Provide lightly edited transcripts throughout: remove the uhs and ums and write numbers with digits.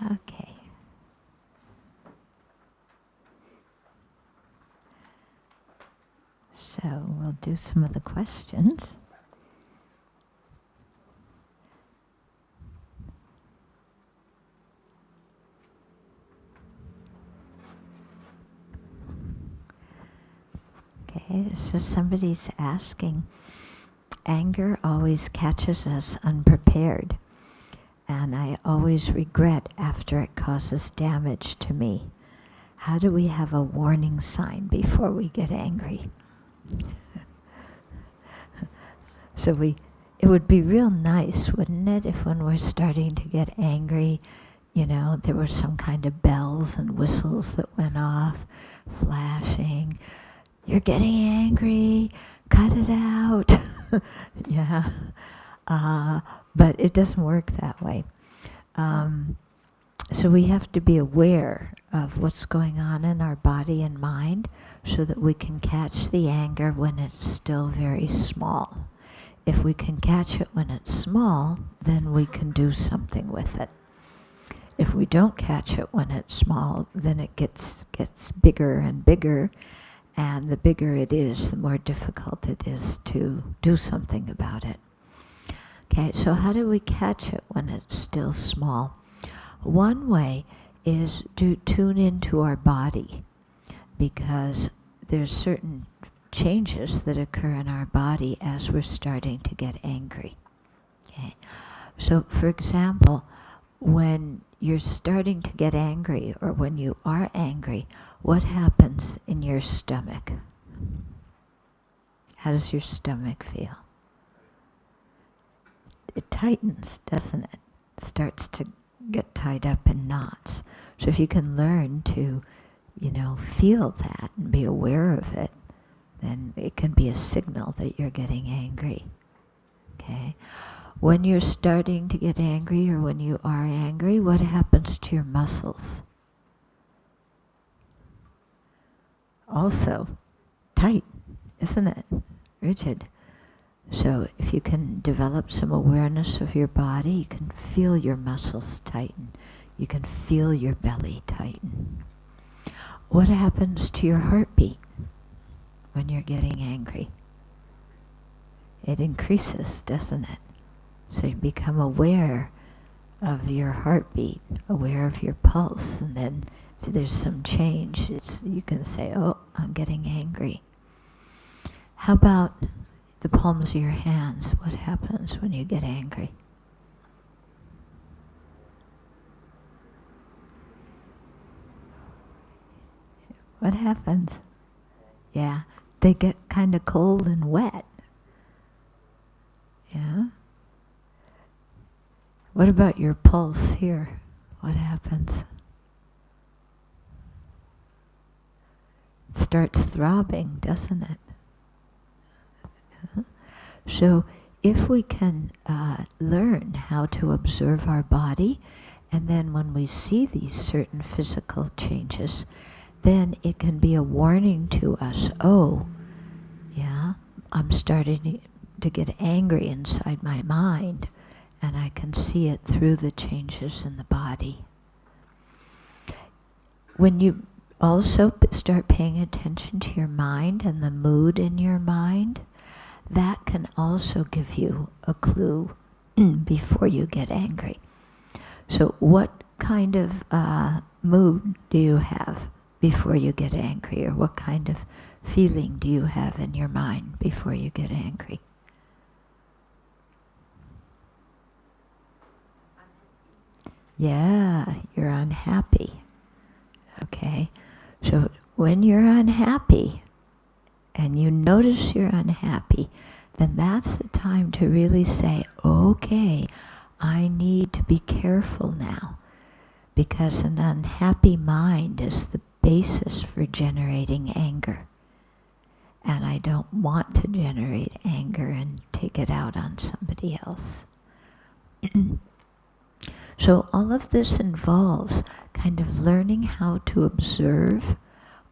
Okay. So we'll do some of the questions. Okay, so somebody's asking, anger always catches us unprepared, and I always regret after it causes damage to me. How do we have a warning sign before we get angry? So it would be real nice, wouldn't it, if when we're starting to get angry, there were some kind of bells and whistles that went off, flashing. You're getting angry, cut it out. Yeah. But it doesn't work that way. So we have to be aware of what's going on in our body and mind so that we can catch the anger when it's still very small. If we can catch it when it's small, then we can do something with it. If we don't catch it when it's small, then it gets bigger and bigger, and the bigger it is, the more difficult it is to do something about it. Okay, so how do we catch it when it's still small? One way is to tune into our body, because there's certain changes that occur in our body as we're starting to get angry. Okay, so for example, when you're starting to get angry, or when you are angry, what happens in your stomach? How does your stomach feel? It tightens, doesn't it? It starts to get tied up in knots. So if you can learn to, feel that and be aware of it, then it can be a signal that you're getting angry. Okay? When you're starting to get angry, or when you are angry, what happens to your muscles? Also tight, isn't it? Rigid. So if you can develop some awareness of your body, you can feel your muscles tighten. You can feel your belly tighten. What happens to your heartbeat when you're getting angry? It increases, doesn't it? So you become aware of your heartbeat, aware of your pulse, and then if there's some change, you can say, oh, I'm getting angry. How about the palms of your hands? What happens when you get angry? What happens? Yeah, they get kind of cold and wet. Yeah? What about your pulse here? What happens? It starts throbbing, doesn't it? So if we can learn how to observe our body, and then when we see these certain physical changes, then it can be a warning to us, oh, yeah, I'm starting to get angry inside my mind, and I can see it through the changes in the body. When you also start paying attention to your mind and the mood in your mind, that can also give you a clue before you get angry. So what kind of mood do you have before you get angry, or what kind of feeling do you have in your mind before you get angry? Yeah, you're unhappy. Okay, so when you're unhappy and you notice you're unhappy, then that's the time to really say, okay, I need to be careful now, because an unhappy mind is the basis for generating anger. And I don't want to generate anger and take it out on somebody else. So all of this involves kind of learning how to observe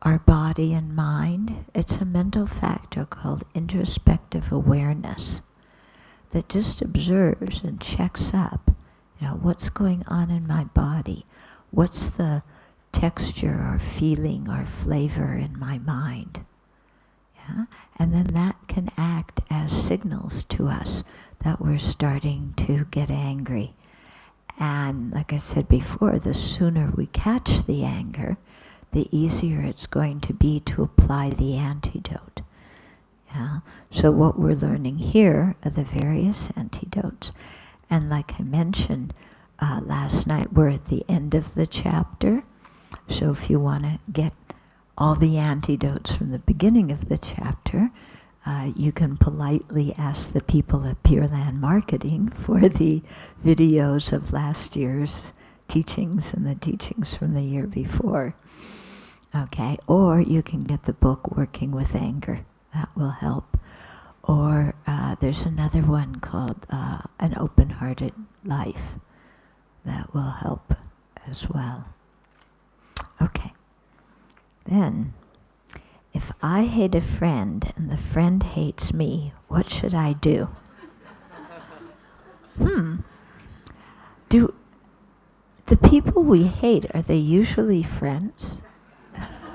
our body and mind. It's a mental factor called introspective awareness that just observes and checks up. what's going on in my body? What's the texture or feeling or flavor in my mind? Yeah? And then that can act as signals to us that we're starting to get angry. And like I said before, the sooner we catch the anger, the easier it's going to be to apply the antidote. Yeah? So what we're learning here are the various antidotes. And like I mentioned last night, we're at the end of the chapter. So if you want to get all the antidotes from the beginning of the chapter, you can politely ask the people at Pureland Marketing for the videos of last year's teachings and the teachings from the year before. Okay, or you can get the book Working with Anger. That will help. Or there's another one called An Open-Hearted Life. That will help as well. Okay. Then, if I hate a friend and the friend hates me, what should I do? Do the people we hate, are they usually friends?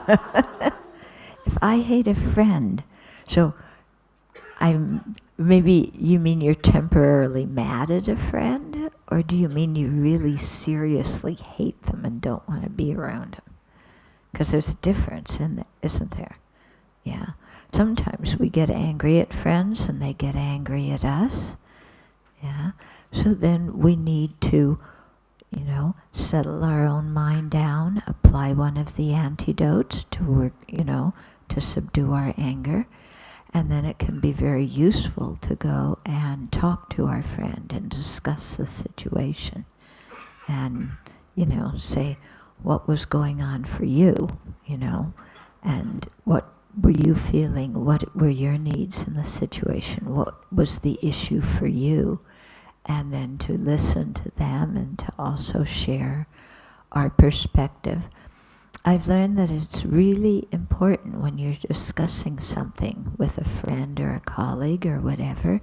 If I hate a friend, so maybe you mean you're temporarily mad at a friend, or do you mean you really seriously hate them and don't want to be around them? Because there's a difference, isn't there? Yeah. Sometimes we get angry at friends and they get angry at us. Yeah. So then we need to, settle our own mind down, apply one of the antidotes to work, to subdue our anger. And then it can be very useful to go and talk to our friend and discuss the situation. And, say, what was going on for you, and what were you feeling, what were your needs in the situation, what was the issue for you, and then to listen to them and to also share our perspective. I've learned that it's really important when you're discussing something with a friend or a colleague or whatever,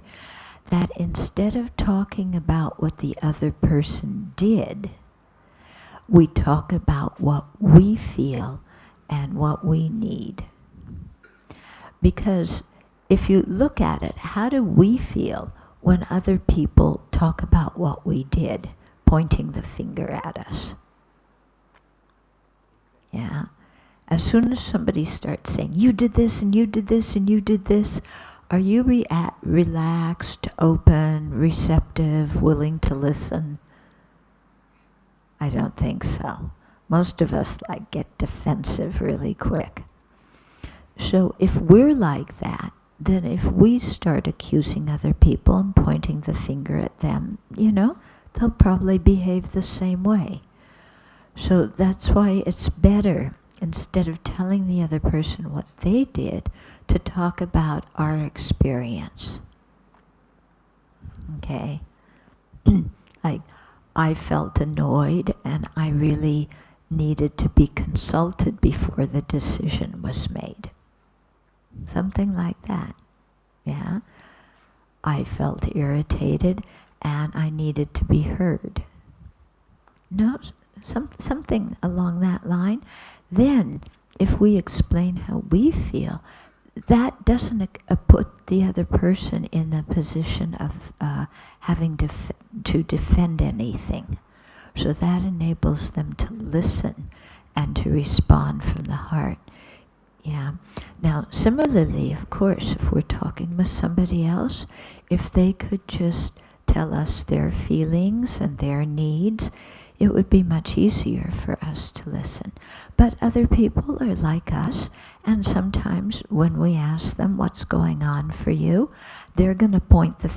that instead of talking about what the other person did, we talk about what we feel and what we need. Because if you look at it, how do we feel when other people talk about what we did, pointing the finger at us? Yeah. As soon as somebody starts saying, you did this and you did this and you did this, are you relaxed, open, receptive, willing to listen? I don't think so. Most of us get defensive really quick. So if we're like that, then if we start accusing other people and pointing the finger at them, they'll probably behave the same way. So that's why it's better, instead of telling the other person what they did, to talk about our experience. Okay? I felt annoyed and I really needed to be consulted before the decision was made. Something like that. Yeah? I felt irritated and I needed to be heard. No, something along that line. Then, if we explain how we feel, that doesn't put the other person in the position of having to defend anything. So that enables them to listen and to respond from the heart. Yeah. Now, similarly, of course, if we're talking with somebody else, if they could just tell us their feelings and their needs, it would be much easier for us to listen. But other people are like us, and sometimes when we ask them what's going on for you, they're going to point the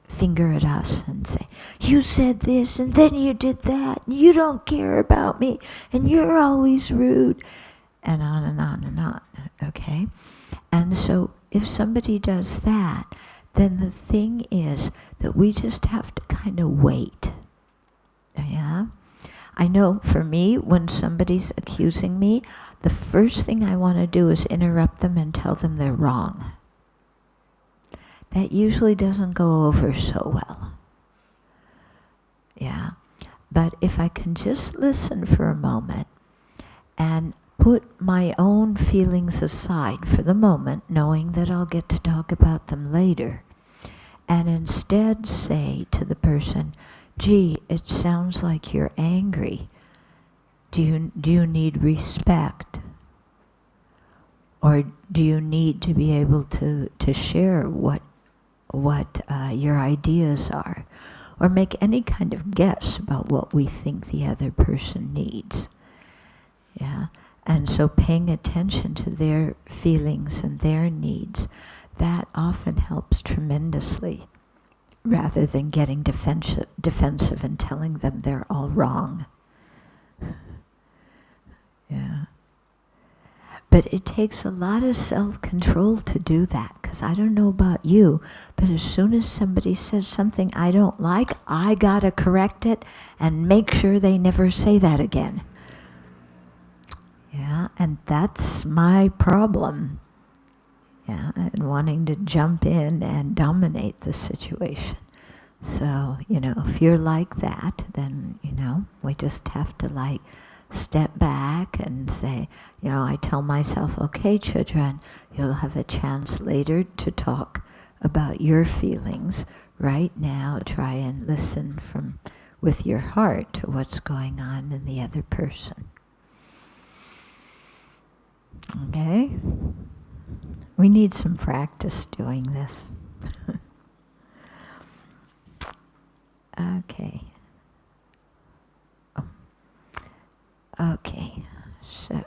finger at us and say, you said this, and then you did that, and you don't care about me, and you're always rude, and on and on and on, okay? And so if somebody does that, then the thing is that we just have to kind of wait, yeah? I know for me, when somebody's accusing me, the first thing I want to do is interrupt them and tell them they're wrong. That usually doesn't go over so well. Yeah. But if I can just listen for a moment and put my own feelings aside for the moment, knowing that I'll get to talk about them later, and instead say to the person, gee, it sounds like you're angry. Do you need respect? Or do you need to be able to share what your ideas are? Or make any kind of guess about what we think the other person needs. Yeah? And so paying attention to their feelings and their needs, that often helps tremendously, rather than getting defensive and telling them they're all wrong. Yeah. But it takes a lot of self-control to do that, because I don't know about you, but as soon as somebody says something I don't like, I gotta correct it and make sure they never say that again. Yeah, and that's my problem. Yeah, and wanting to jump in and dominate the situation. So, if you're like that, then, we just have to step back and say, I tell myself, okay, Chodren, you'll have a chance later to talk about your feelings. Right now, try and listen with your heart to what's going on in the other person. Okay? We need some practice doing this. Okay. Okay, so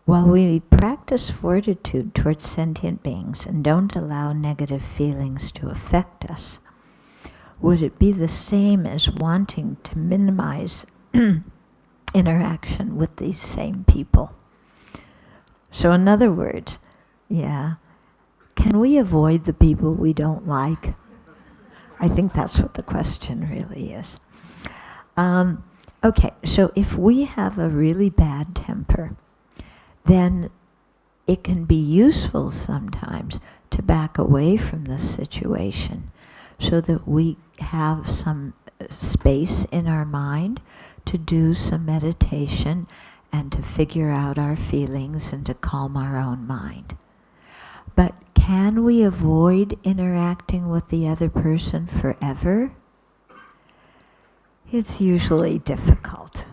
while we practice fortitude towards sentient beings and don't allow negative feelings to affect us, would it be the same as wanting to minimize interaction with these same people? So in other words, can we avoid the people we don't like? I think that's what the question really is. Okay, so if we have a really bad temper, then it can be useful sometimes to back away from the situation so that we have some space in our mind to do some meditation and to figure out our feelings and to calm our own mind. But can we avoid interacting with the other person forever? It's usually difficult.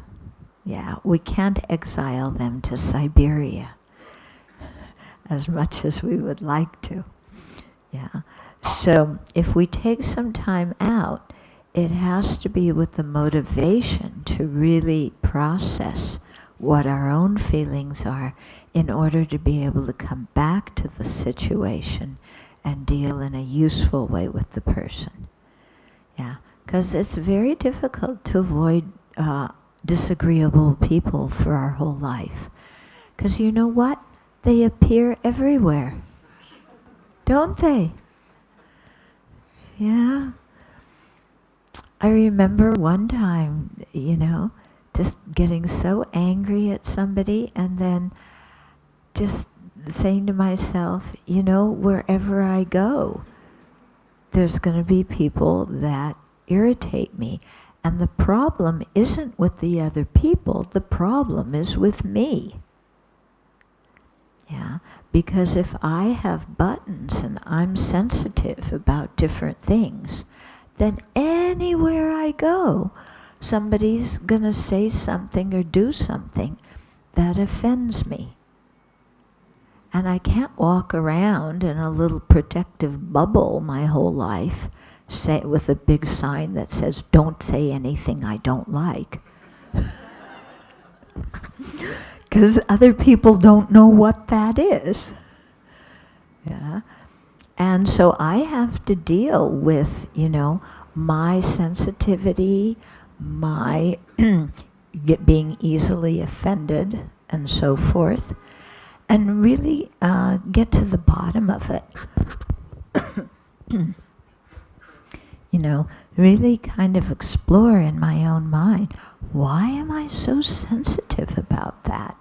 Yeah, we can't exile them to Siberia as much as we would like to. Yeah. So if we take some time out, it has to be with the motivation to really process what our own feelings are in order to be able to come back to the situation and deal in a useful way with the person. Yeah. Because it's very difficult to avoid disagreeable people for our whole life. Because you know what? They appear everywhere. Don't they? Yeah. I remember one time, just getting so angry at somebody and then just saying to myself, wherever I go, there's going to be people that irritate me. And the problem isn't with the other people, the problem is with me. Yeah, because if I have buttons and I'm sensitive about different things, then anywhere I go, somebody's gonna say something or do something that offends me. And I can't walk around in a little protective bubble my whole life, say with a big sign that says, "Don't say anything I don't like." Because other people don't know what that is. Yeah. And so I have to deal with, my sensitivity, my being easily offended, and so forth, and really get to the bottom of it. Really kind of explore in my own mind, why am I so sensitive about that?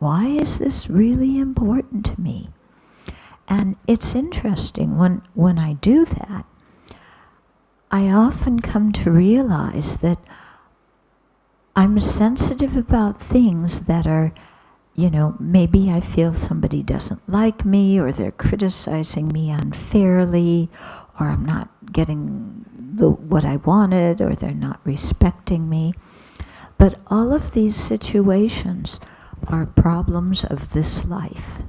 Why is this really important to me? And it's interesting, when I do that, I often come to realize that I'm sensitive about things that are, maybe I feel somebody doesn't like me, or they're criticizing me unfairly, or I'm not getting what I wanted, or they're not respecting me. But all of these situations are problems of this life.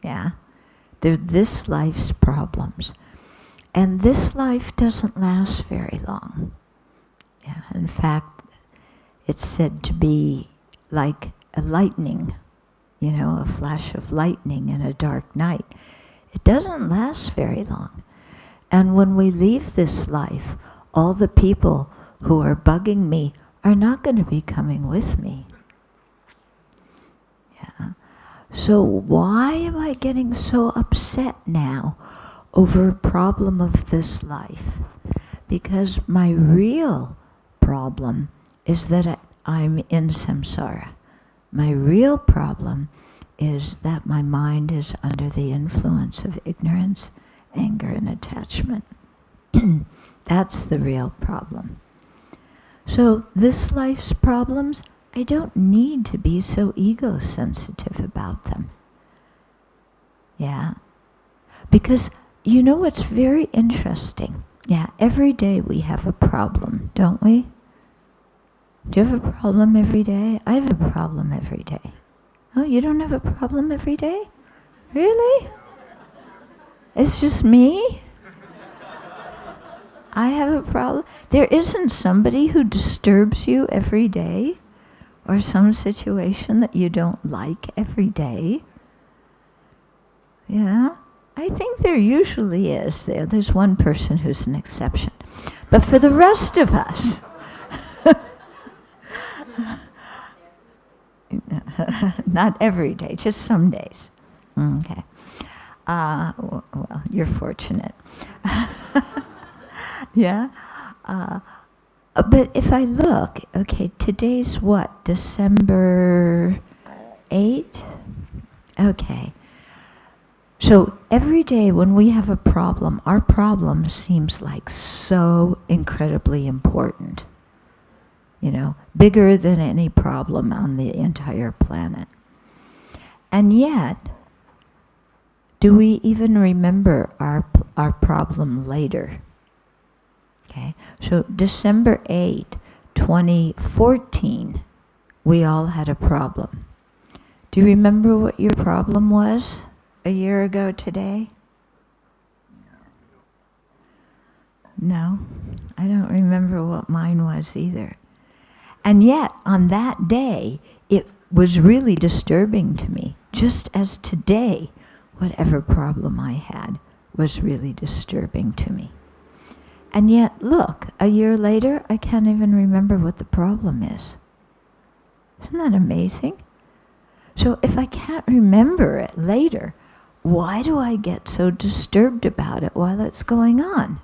Yeah? They're this life's problems. And this life doesn't last very long. Yeah, in fact, it's said to be like a lightning, a flash of lightning in a dark night. It doesn't last very long. And when we leave this life, all the people who are bugging me are not going to be coming with me. Yeah. So why am I getting so upset now over a problem of this life? Because my real problem is that I'm in samsara. My real problem is that my mind is under the influence of ignorance, anger, and attachment. That's the real problem. So this life's problems, I don't need to be so ego-sensitive about them. Yeah? Because what's very interesting? Yeah, every day we have a problem, don't we? Do you have a problem every day? I have a problem every day. Oh, you don't have a problem every day? Really? It's just me? I have a problem? There isn't somebody who disturbs you every day? Or some situation that you don't like every day? Yeah? I think there usually is. There's one person who's an exception. But for the rest of us, not every day, just some days. Okay. Well, you're fortunate. Yeah? But if I look, okay, today's what? December 8th? Okay. So every day when we have a problem, our problem seems like so incredibly important. Bigger than any problem on the entire planet. And yet, do we even remember our problem later? Okay, so December 8, 2014, we all had a problem. Do you remember what your problem was a year ago today? No, I don't remember what mine was either. And yet, on that day, it was really disturbing to me, just as today, whatever problem I had was really disturbing to me. And yet, look, a year later, I can't even remember what the problem is. Isn't that amazing? So if I can't remember it later, why do I get so disturbed about it while it's going on?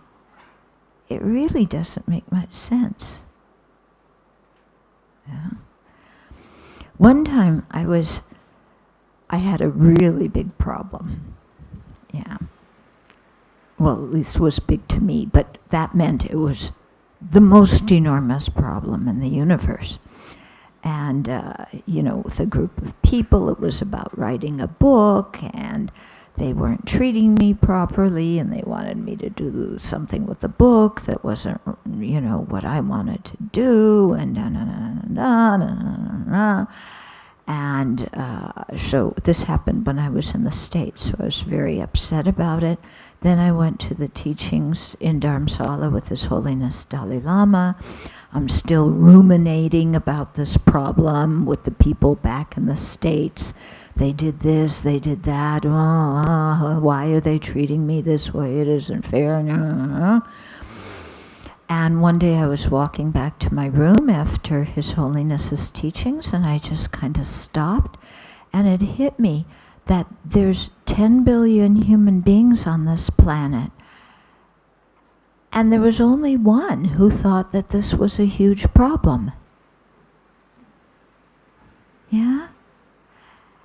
It really doesn't make much sense. Yeah. One time I had a really big problem. Yeah. Well, at least it was big to me, but that meant it was the most enormous problem in the universe. And, with a group of people, it was about writing a book, and they weren't treating me properly, and they wanted me to do something with the book that wasn't, what I wanted to do, and And so this happened when I was in the States, so I was very upset about it. Then I went to the teachings in Dharamsala with His Holiness Dalai Lama. I'm still ruminating about this problem with the people back in the States. They did this, they did that. Why are they treating me this way? It isn't fair. And one day I was walking back to my room after His Holiness's teachings, and I just kind of stopped, and it hit me that there's 10 billion human beings on this planet, and there was only one who thought that this was a huge problem. Yeah?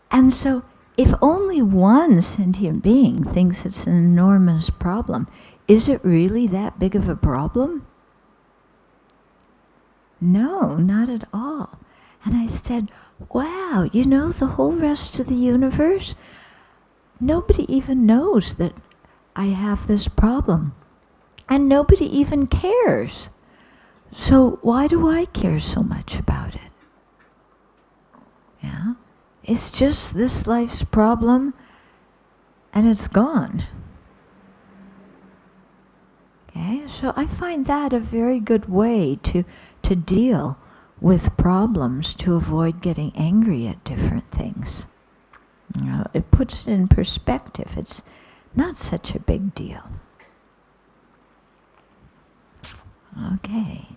And so if only one sentient being thinks it's an enormous problem, is it really that big of a problem? No, not at all. And I said, wow, the whole rest of the universe, nobody even knows that I have this problem. And nobody even cares. So why do I care so much about it? Yeah? It's just this life's problem, and it's gone. Okay? So I find that a very good way to deal with problems, to avoid getting angry at different things. It puts it in perspective. It's not such a big deal. Okay.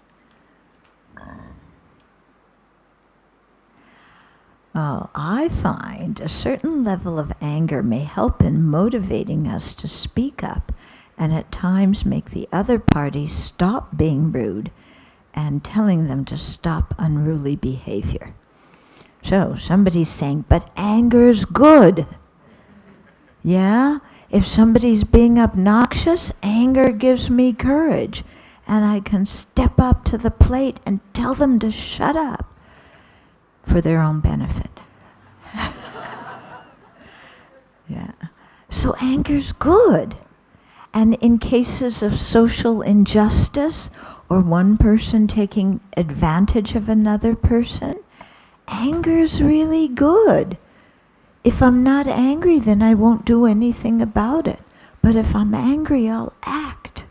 I find a certain level of anger may help in motivating us to speak up and at times make the other party stop being rude and telling them to stop unruly behavior. So somebody's saying, but anger's good. Yeah? If somebody's being obnoxious, anger gives me courage. And I can step up to the plate and tell them to shut up for their own benefit. Yeah. So anger's good. And in cases of social injustice or one person taking advantage of another person, anger's really good. If I'm not angry, then I won't do anything about it. But if I'm angry, I'll act.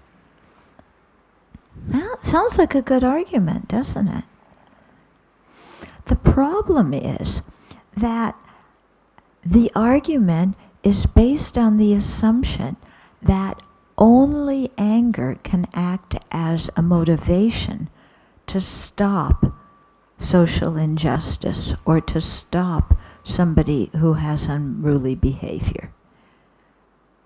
Well, it sounds like a good argument, doesn't it? The problem is that the argument is based on the assumption that only anger can act as a motivation to stop social injustice or to stop somebody who has unruly behavior.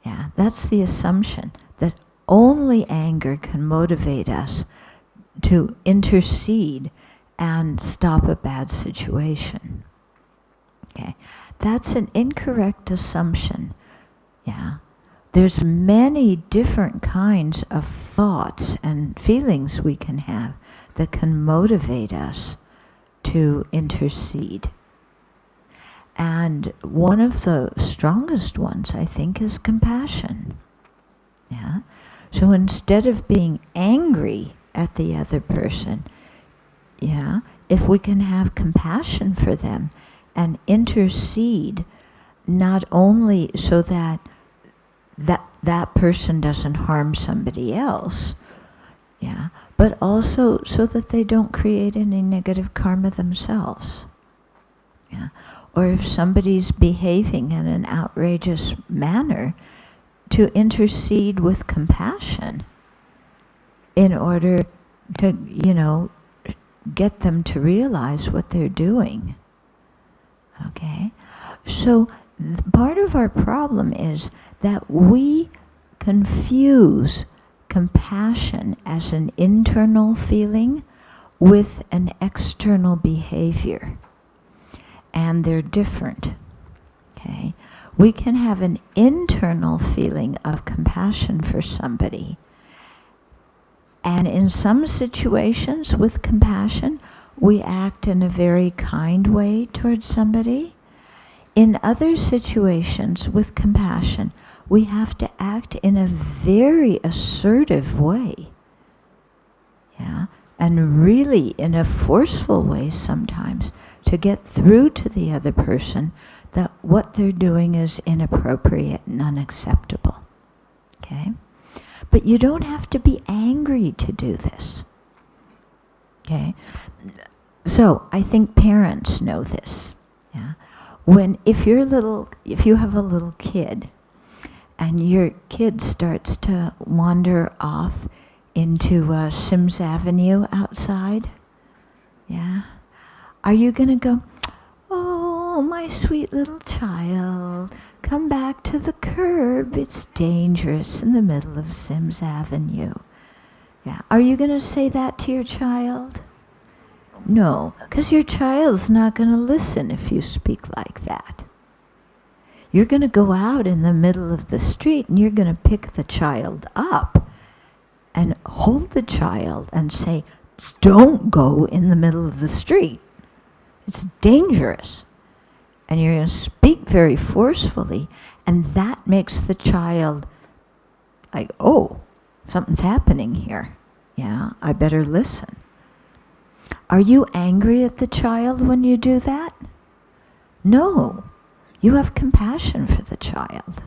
Yeah, that's the assumption, that only anger can motivate us to intercede and stop a bad situation. Okay, that's an incorrect assumption. Yeah, there's many different kinds of thoughts and feelings we can have that can motivate us to intercede. And one of the strongest ones, I think, is compassion. Yeah. So instead of being angry at the other person, yeah, if we can have compassion for them and intercede, not only so that that person doesn't harm somebody else, yeah, but also so that they don't create any negative karma themselves. Yeah. Or if somebody's behaving in an outrageous manner, to intercede with compassion in order to, get them to realize what they're doing. Okay? So part of our problem is that we confuse compassion as an internal feeling with an external behavior. And they're different. Okay? We can have an internal feeling of compassion for somebody. And in some situations with compassion, we act in a very kind way towards somebody. In other situations with compassion, we have to act in a very assertive way. Yeah? And really in a forceful way sometimes to get through to the other person that what they're doing is inappropriate and unacceptable. Okay? But you don't have to be angry to do this. Okay? So I think parents know this. Yeah? If you have a little kid and your kid starts to wander off into Sims Avenue outside, yeah? Are you going to go, oh, my sweet little child, come back to the curb, it's dangerous in the middle of Sims Avenue? Yeah. Are you going to say that to your child? No, because your child's not going to listen if you speak like that. You're going to go out in the middle of the street and you're going to pick the child up and hold the child and say, don't go in the middle of the street. It's dangerous. And you're going to speak very forcefully, and that makes the child like, oh, something's happening here. Yeah, I better listen. Are you angry at the child when you do that? No. You have compassion for the child.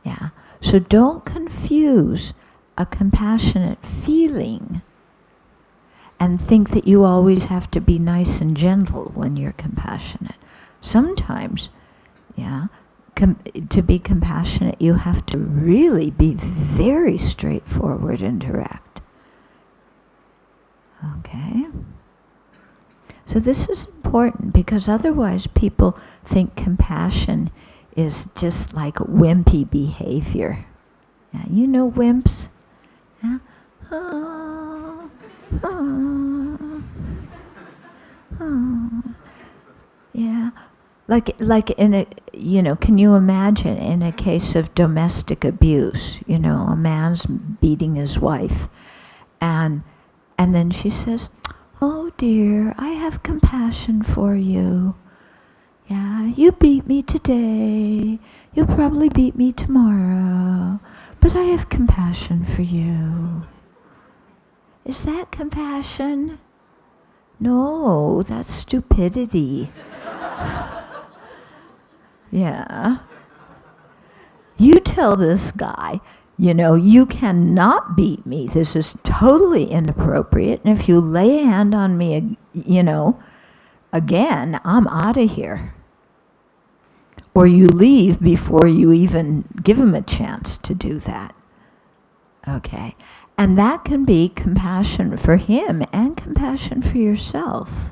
Yeah. So don't confuse a compassionate feeling and think that you always have to be nice and gentle when you're compassionate. Sometimes, yeah, to be compassionate, you have to really be very straightforward and direct. Okay? So this is important because otherwise people think compassion is just like wimpy behavior. Yeah, you know wimps? Yeah? Yeah. Like in a, can you imagine in a case of domestic abuse, a man's beating his wife and then she says, oh dear, I have compassion for you. Yeah, you beat me today. You'll probably beat me tomorrow. But I have compassion for you. Is that compassion? No, that's stupidity. Yeah. You tell this guy, you cannot beat me. This is totally inappropriate. And if you lay a hand on me, again, I'm out of here. Or you leave before you even give him a chance to do that. Okay. And that can be compassion for him and compassion for yourself.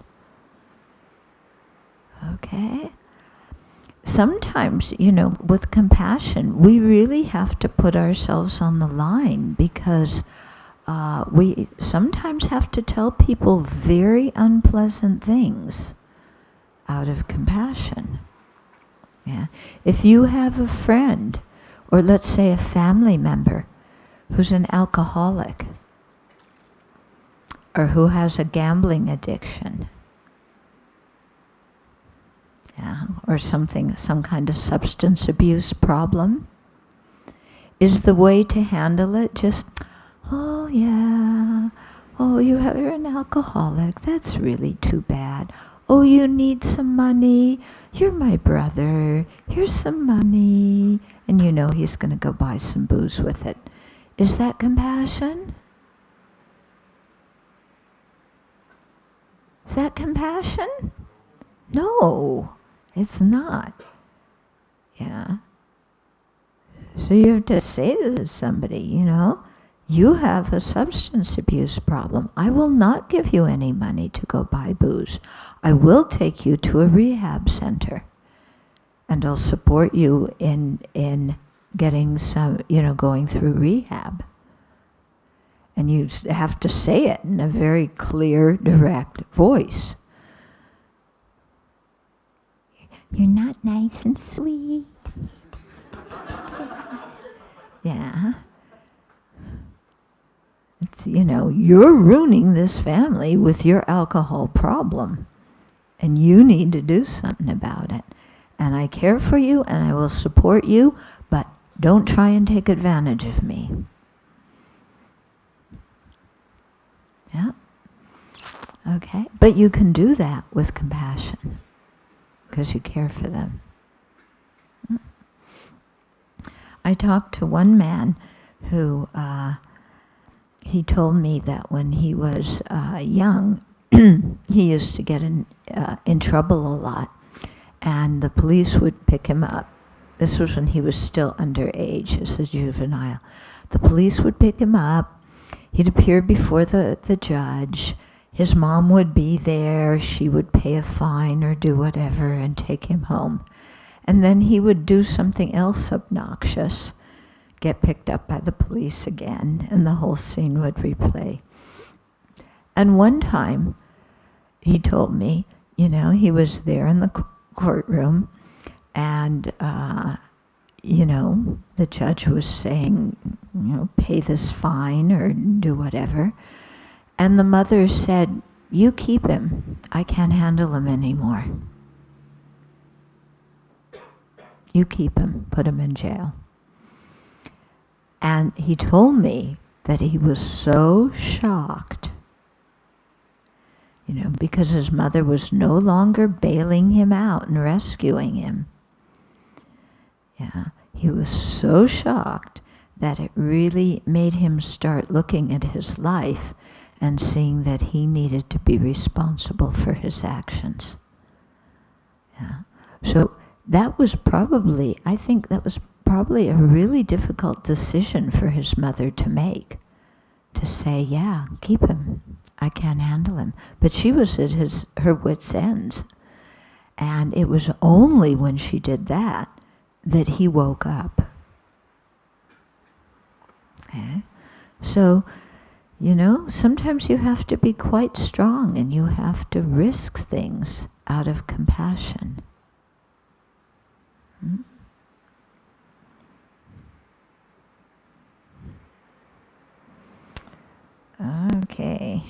Okay? Sometimes, with compassion, we really have to put ourselves on the line because we sometimes have to tell people very unpleasant things out of compassion. Yeah. If you have a friend, or let's say a family member, who's an alcoholic, or who has a gambling addiction, yeah, or some kind of substance abuse problem, is the way to handle it just, oh yeah, oh you're an alcoholic, that's really too bad. Oh, you need some money, you're my brother, here's some money, and he's going to go buy some booze with it. Is that compassion? Is that compassion? No, it's not. Yeah. So you have to say to somebody, you have a substance abuse problem. I will not give you any money to go buy booze. I will take you to a rehab center, and I'll support you in getting some, going through rehab. And you have to say it in a very clear, direct voice. You're not nice and sweet. Yeah. It's, you're ruining this family with your alcohol problem. And you need to do something about it. And I care for you and I will support you, but don't try and take advantage of me. Yeah? Okay? But you can do that with compassion because you care for them. I talked to one man who, he told me that when he was young, he used to get in trouble a lot, and the police would pick him up. This was when he was still underage, as a juvenile. The police would pick him up. He'd appear before the judge. His mom would be there. She would pay a fine or do whatever and take him home. And then he would do something else obnoxious, get picked up by the police again, and the whole scene would replay. And one time, he told me, he was there in the courtroom, And, the judge was saying, pay this fine or do whatever. And the mother said, you keep him. I can't handle him anymore. You keep him, put him in jail. And he told me that he was so shocked, because his mother was no longer bailing him out and rescuing him. Yeah, he was so shocked that it really made him start looking at his life and seeing that he needed to be responsible for his actions. Yeah. So I think that was probably a really difficult decision for his mother to make, to say, yeah, keep him. I can't handle him. But she was at her wits' ends. And it was only when she did that he woke up. Okay? So, sometimes you have to be quite strong and you have to risk things out of compassion. Okay,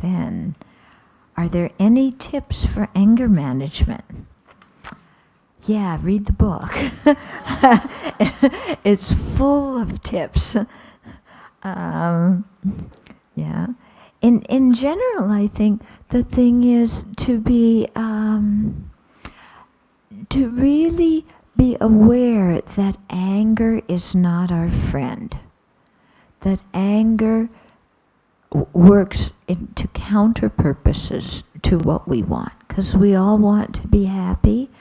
then, are there any tips for anger management? Yeah, read the book. It's full of tips. Yeah. In general, I think the thing is to be, to really be aware that anger is not our friend. That anger works to counter purposes to what we want, because we all want to be happy,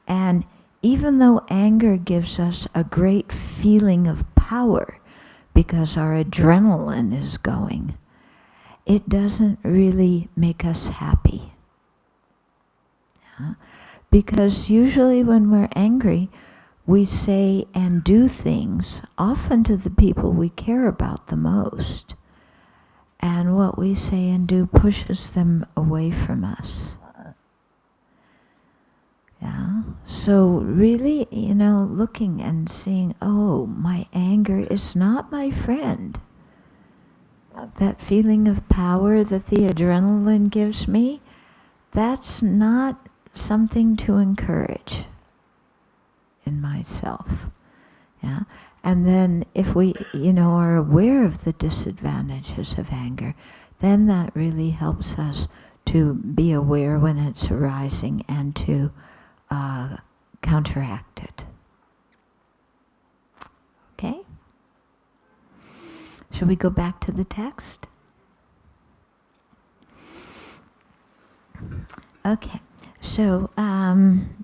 and even though anger gives us a great feeling of power because our adrenaline is going, it doesn't really make us happy. Yeah? Because usually when we're angry, we say and do things, often to the people we care about the most. And what we say and do pushes them away from us. Yeah. So really, looking and seeing, oh, my anger is not my friend. That feeling of power that the adrenaline gives me, that's not something to encourage in myself. Yeah. And then if we, are aware of the disadvantages of anger, then that really helps us to be aware when it's arising and to counteract it. Okay? Shall we go back to the text? Okay. So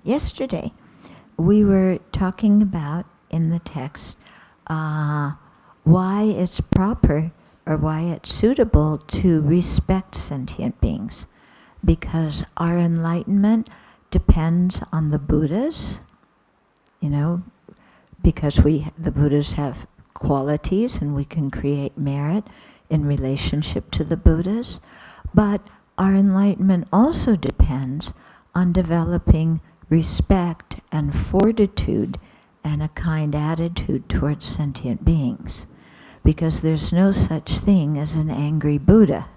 yesterday we were talking about in the text why it's proper or why it's suitable to respect sentient beings, because our enlightenment depends on the Buddhas, because the Buddhas have qualities and we can create merit in relationship to the Buddhas, but our enlightenment also depends on developing respect and fortitude and a kind attitude towards sentient beings, because there's no such thing as an angry Buddha.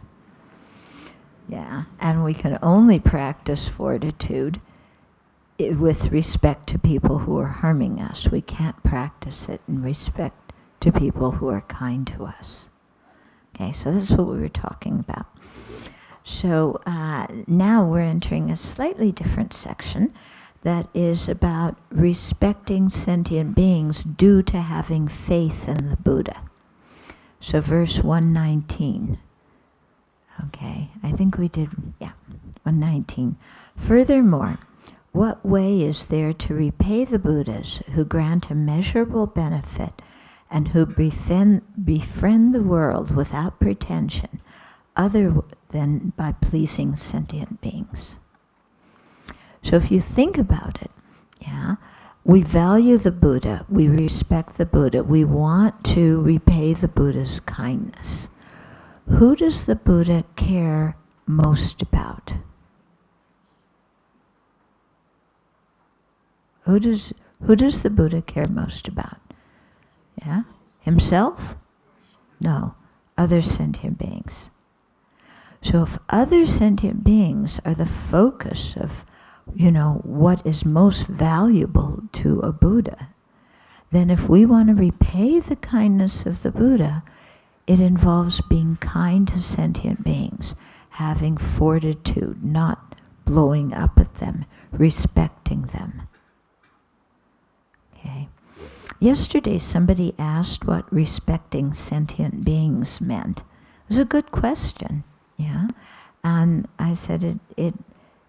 Yeah, and we can only practice fortitude with respect to people who are harming us. We can't practice it in respect to people who are kind to us. Okay, so this is what we were talking about. So now we're entering a slightly different section that is about respecting sentient beings due to having faith in the Buddha. So verse 119. Okay, I think we did, 119. Furthermore, what way is there to repay the Buddhas who grant immeasurable benefit and who befriend the world without pretension, other than by pleasing sentient beings? So if you think about it, we value the Buddha, we respect the Buddha, we want to repay the Buddha's kindness. Who does the Buddha care most about? Who does the Buddha care most about? Yeah? Himself? No. Other sentient beings. So if other sentient beings are the focus of, what is most valuable to a Buddha, then if we want to repay the kindness of the Buddha, it involves being kind to sentient beings, having fortitude, not blowing up at them, respecting them. Okay. Yesterday somebody asked what respecting sentient beings meant. It was a good question, yeah? And I said it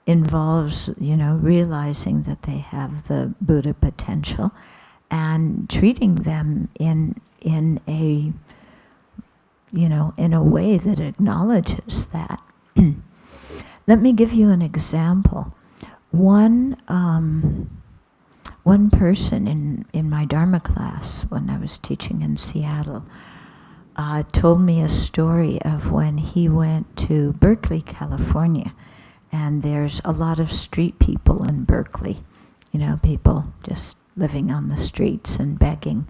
involves, realizing that they have the Buddha potential and treating them in a way that acknowledges that. Let me give you an example. One person in my Dharma class when I was teaching in Seattle told me a story of when he went to Berkeley, California, and there's a lot of street people in Berkeley, people just living on the streets and begging.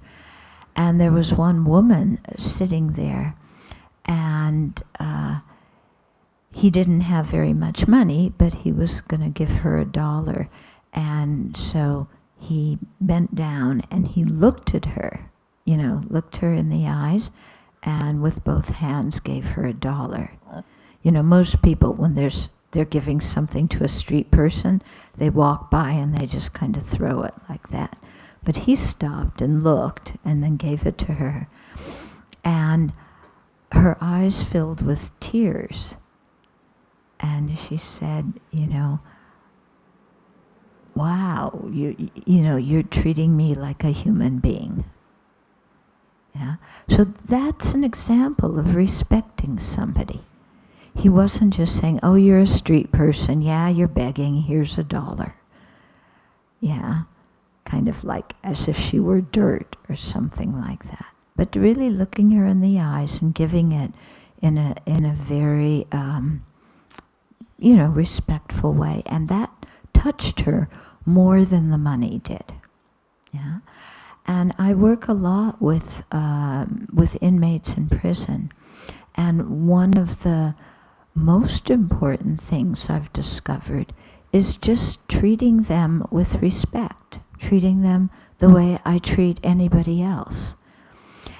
And there was one woman sitting there, and he didn't have very much money, but he was going to give her $1. And so he bent down and he looked at her, looked her in the eyes, and with both hands gave her $1. Most people, when they're giving something to a street person, they walk by and they just kind of throw it like that. But he stopped and looked and then gave it to her. And her eyes filled with tears. And she said, wow, you're treating me like a human being. Yeah. So that's an example of respecting somebody. He wasn't just saying, oh, you're a street person. Yeah, you're begging. Here's $1. Yeah. Kind of like as if she were dirt or something like that. But really looking her in the eyes and giving it in a very, respectful way. And that touched her more than the money did. Yeah. And I work a lot with inmates in prison. And one of the most important things I've discovered is just treating them with respect, treating them the way I treat anybody else.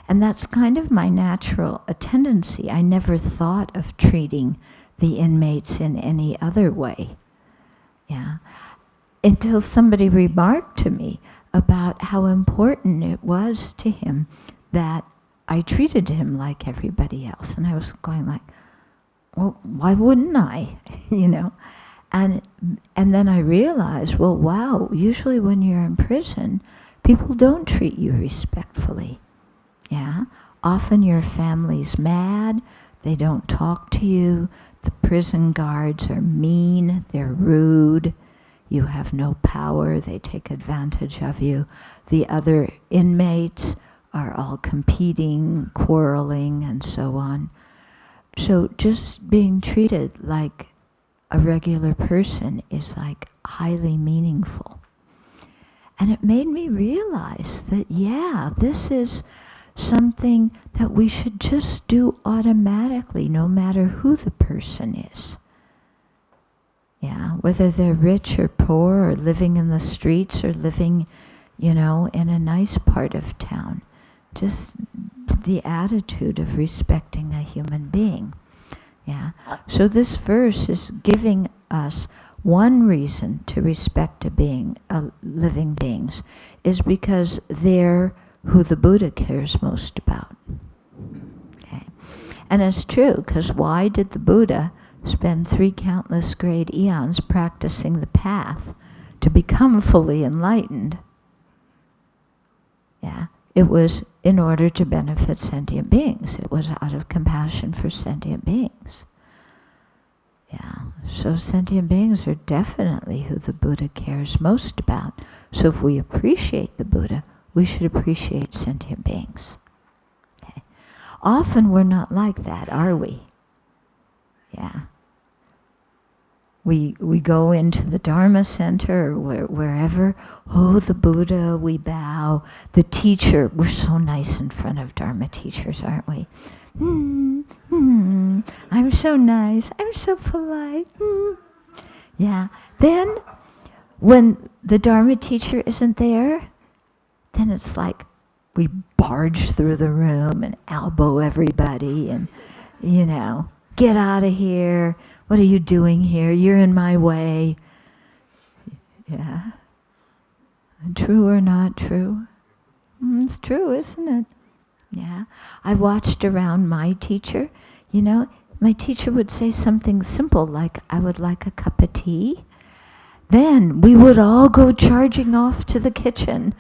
And that's kind of my natural tendency. I never thought of treating the inmates in any other way. Yeah. Until somebody remarked to me about how important it was to him that I treated him like everybody else. And I was going like, well, why wouldn't I? And then I realized, well, wow, usually when you're in prison, people don't treat you respectfully. Yeah? Often your family's mad, they don't talk to you, the prison guards are mean, they're rude, you have no power, they take advantage of you. The other inmates are all competing, quarreling, and so on. So just being treated like a regular person is like highly meaningful. And it made me realize that, yeah, this is something that we should just do automatically, no matter who the person is. Yeah, whether they're rich or poor, or living in the streets, or living, in a nice part of town. Just the attitude of respecting a human being. Yeah. So this verse is giving us one reason to respect living beings is because they're who the Buddha cares most about. Okay. And it's true, because why did the Buddha spend 3 countless great eons practicing the path to become fully enlightened? Yeah. It was in order to benefit sentient beings. It was out of compassion for sentient beings. Yeah, so sentient beings are definitely who the Buddha cares most about. So if we appreciate the Buddha, we should appreciate sentient beings. Okay. Often we're not like that, are we? Yeah. we go into the Dharma center or wherever. Oh, the Buddha, we bow. The teacher, we're so nice in front of Dharma teachers, aren't we? I'm so nice. I'm so polite. Yeah. Then, when the Dharma teacher isn't there, then it's like we barge through the room and elbow everybody and, get out of here. What are you doing here? You're in my way. Yeah. True or not true? It's true, isn't it? Yeah. I watched around my teacher. My teacher would say something simple like, I would like a cup of tea. Then we would all go charging off to the kitchen.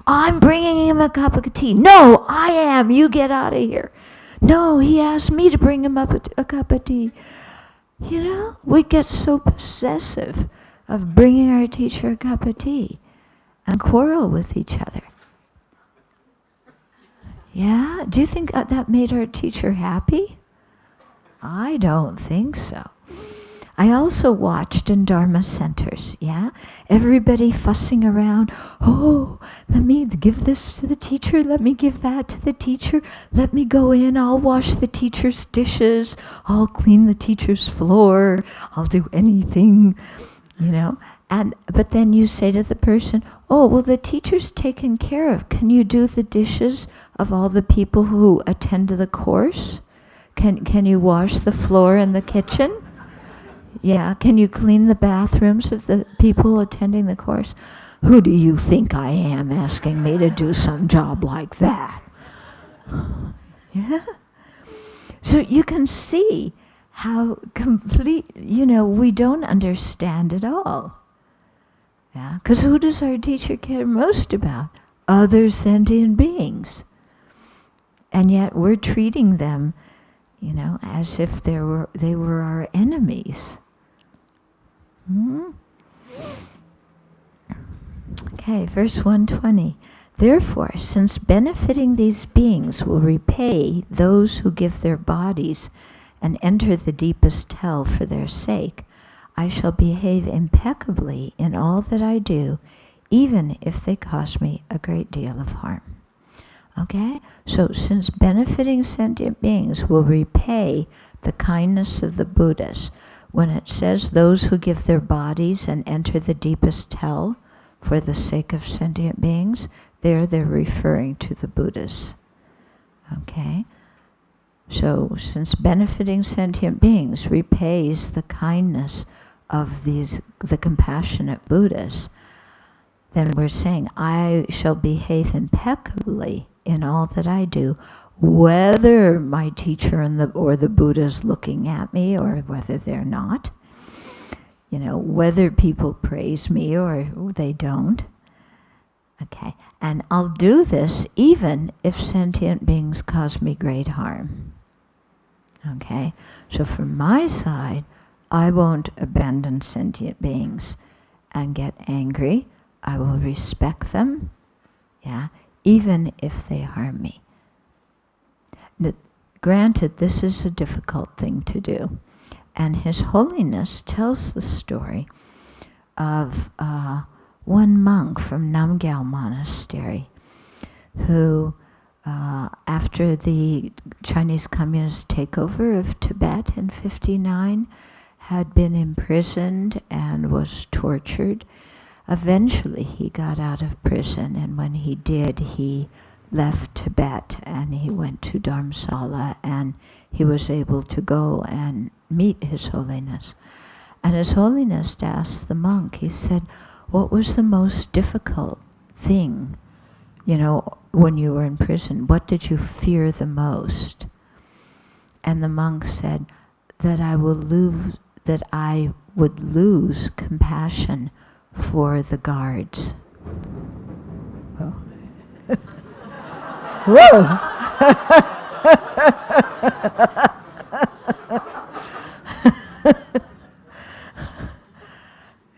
I'm bringing him a cup of tea. No, I am. You get out of here. No, he asked me to bring him up a cup of tea. We get so possessive of bringing our teacher a cup of tea and quarrel with each other. Yeah? Do you think that made our teacher happy? I don't think so. I also watched in Dharma centers, yeah? Everybody fussing around. Oh, let me give this to the teacher. Let me give that to the teacher. Let me go in. I'll wash the teacher's dishes. I'll clean the teacher's floor. I'll do anything, But then you say to the person, oh, well, the teacher's taken care of. Can you do the dishes of all the people who attend to the course? Can you wash the floor in the kitchen? Yeah, can you clean the bathrooms of the people attending the course? Who do you think I am asking me to do some job like that? Yeah? So you can see how complete, we don't understand it all. Yeah, because who does our teacher care most about? Other sentient beings. And yet we're treating them, as if they were our enemies. Okay, verse 120. Therefore, since benefiting these beings will repay those who give their bodies and enter the deepest hell for their sake, I shall behave impeccably in all that I do, even if they cause me a great deal of harm. Okay? So since benefiting sentient beings will repay the kindness of the Buddhas, when it says those who give their bodies and enter the deepest hell for the sake of sentient beings, they're referring to the Buddhas. Okay? So since benefiting sentient beings repays the kindness of the compassionate Buddhas, then we're saying, I shall behave impeccably in all that I do, whether my teacher or the Buddha's looking at me or whether they're not. Whether people praise me or they don't. Okay, and I'll do this even if sentient beings cause me great harm. Okay, so from my side, I won't abandon sentient beings and get angry. I will respect them, yeah, even if they harm me. Granted, this is a difficult thing to do. And His Holiness tells the story of one monk from Namgyal Monastery who, after the Chinese Communist takeover of Tibet in 1959, had been imprisoned and was tortured. Eventually he got out of prison, and when he did, he left Tibet and he went to Dharamsala, and he was able to go and meet His Holiness. And His Holiness asked the monk, he said, what was the most difficult thing, when you were in prison? What did you fear the most? And the monk said, that I would lose compassion for the guards. Oh. Whoa!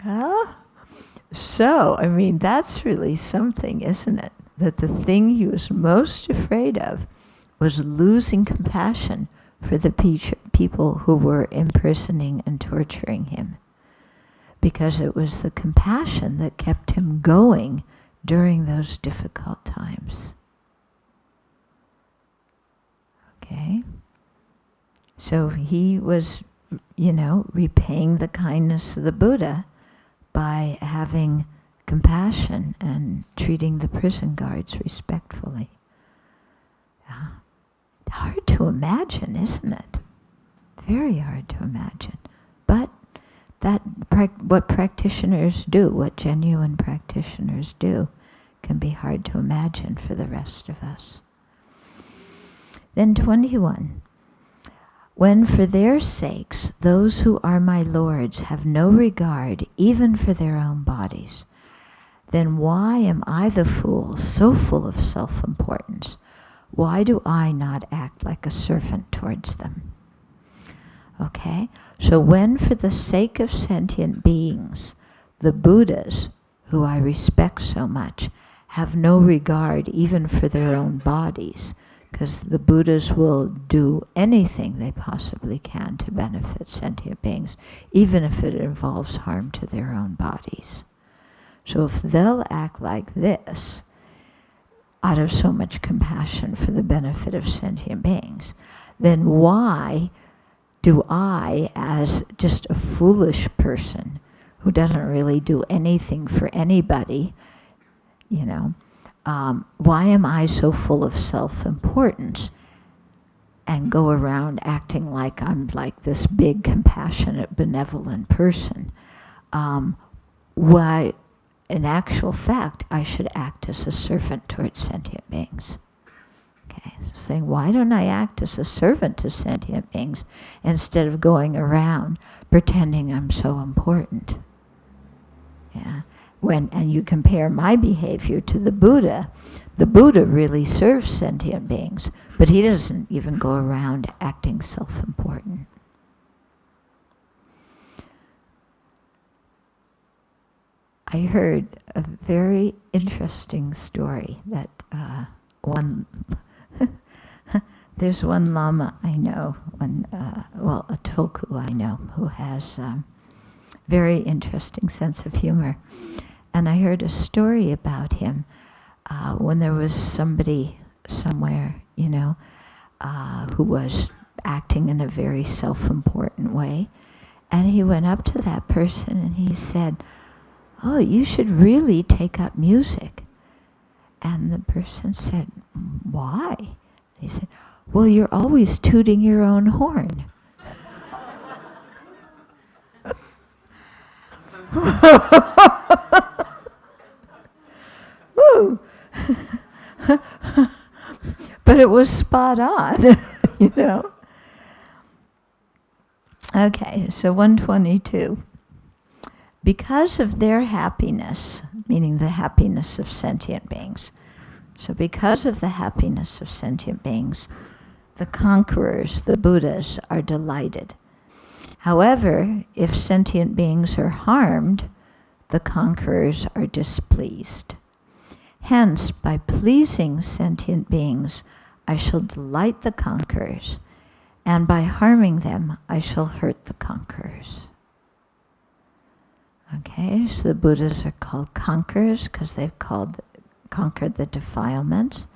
Yeah? So, that's really something, isn't it? That the thing he was most afraid of was losing compassion for the people who were imprisoning and torturing him, because it was the compassion that kept him going during those difficult times. Okay? So he was, repaying the kindness of the Buddha by having compassion and treating the prison guards respectfully. Yeah. Hard to imagine, isn't it? Very hard to imagine. But what practitioners do, what genuine practitioners do, can be hard to imagine for the rest of us. Then 21. When for their sakes those who are my lords have no regard even for their own bodies, then why am I the fool, so full of self-importance? Why do I not act like a servant towards them? Okay, so when for the sake of sentient beings, the Buddhas, who I respect so much, have no regard even for their own bodies, because the Buddhas will do anything they possibly can to benefit sentient beings, even if it involves harm to their own bodies. So if they'll act like this, out of so much compassion for the benefit of sentient beings, then why do I, as just a foolish person who doesn't really do anything for anybody, why am I so full of self-importance and go around acting like I'm like this big, compassionate, benevolent person? Why, in actual fact, I should act as a servant towards sentient beings. Okay, so saying, why don't I act as a servant to sentient beings instead of going around pretending I'm so important? Yeah. And you compare my behavior to the Buddha really serves sentient beings, but he doesn't even go around acting self-important. I heard a very interesting story that there's one Lama I know, a Tulku I know, who has very interesting sense of humor. And I heard a story about him when there was somebody somewhere, who was acting in a very self-important way. And he went up to that person and he said, "Oh, you should really take up music." And the person said, "Why?" He said, "Well, you're always tooting your own horn." Woo. But it was spot on, Okay, so 122. Because of their happiness, meaning the happiness of sentient beings, so because of the happiness of sentient beings, the conquerors, the Buddhas, are delighted. However, if sentient beings are harmed, the conquerors are displeased. Hence, by pleasing sentient beings, I shall delight the conquerors, and by harming them, I shall hurt the conquerors. Okay, so the Buddhas are called conquerors because they've conquered the defilements.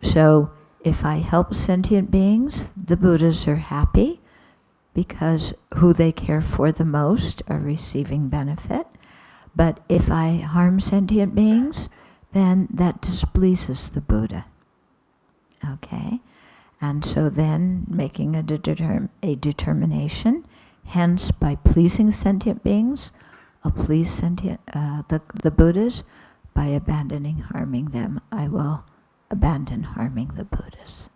So if I help sentient beings, the Buddhas are happy because who they care for the most are receiving benefit. But if I harm sentient beings, then that displeases the Buddha. Okay? And so then making a determination, hence by pleasing sentient beings, I'll please the Buddhas. By abandoning harming them, I will abandon harming the Buddhas.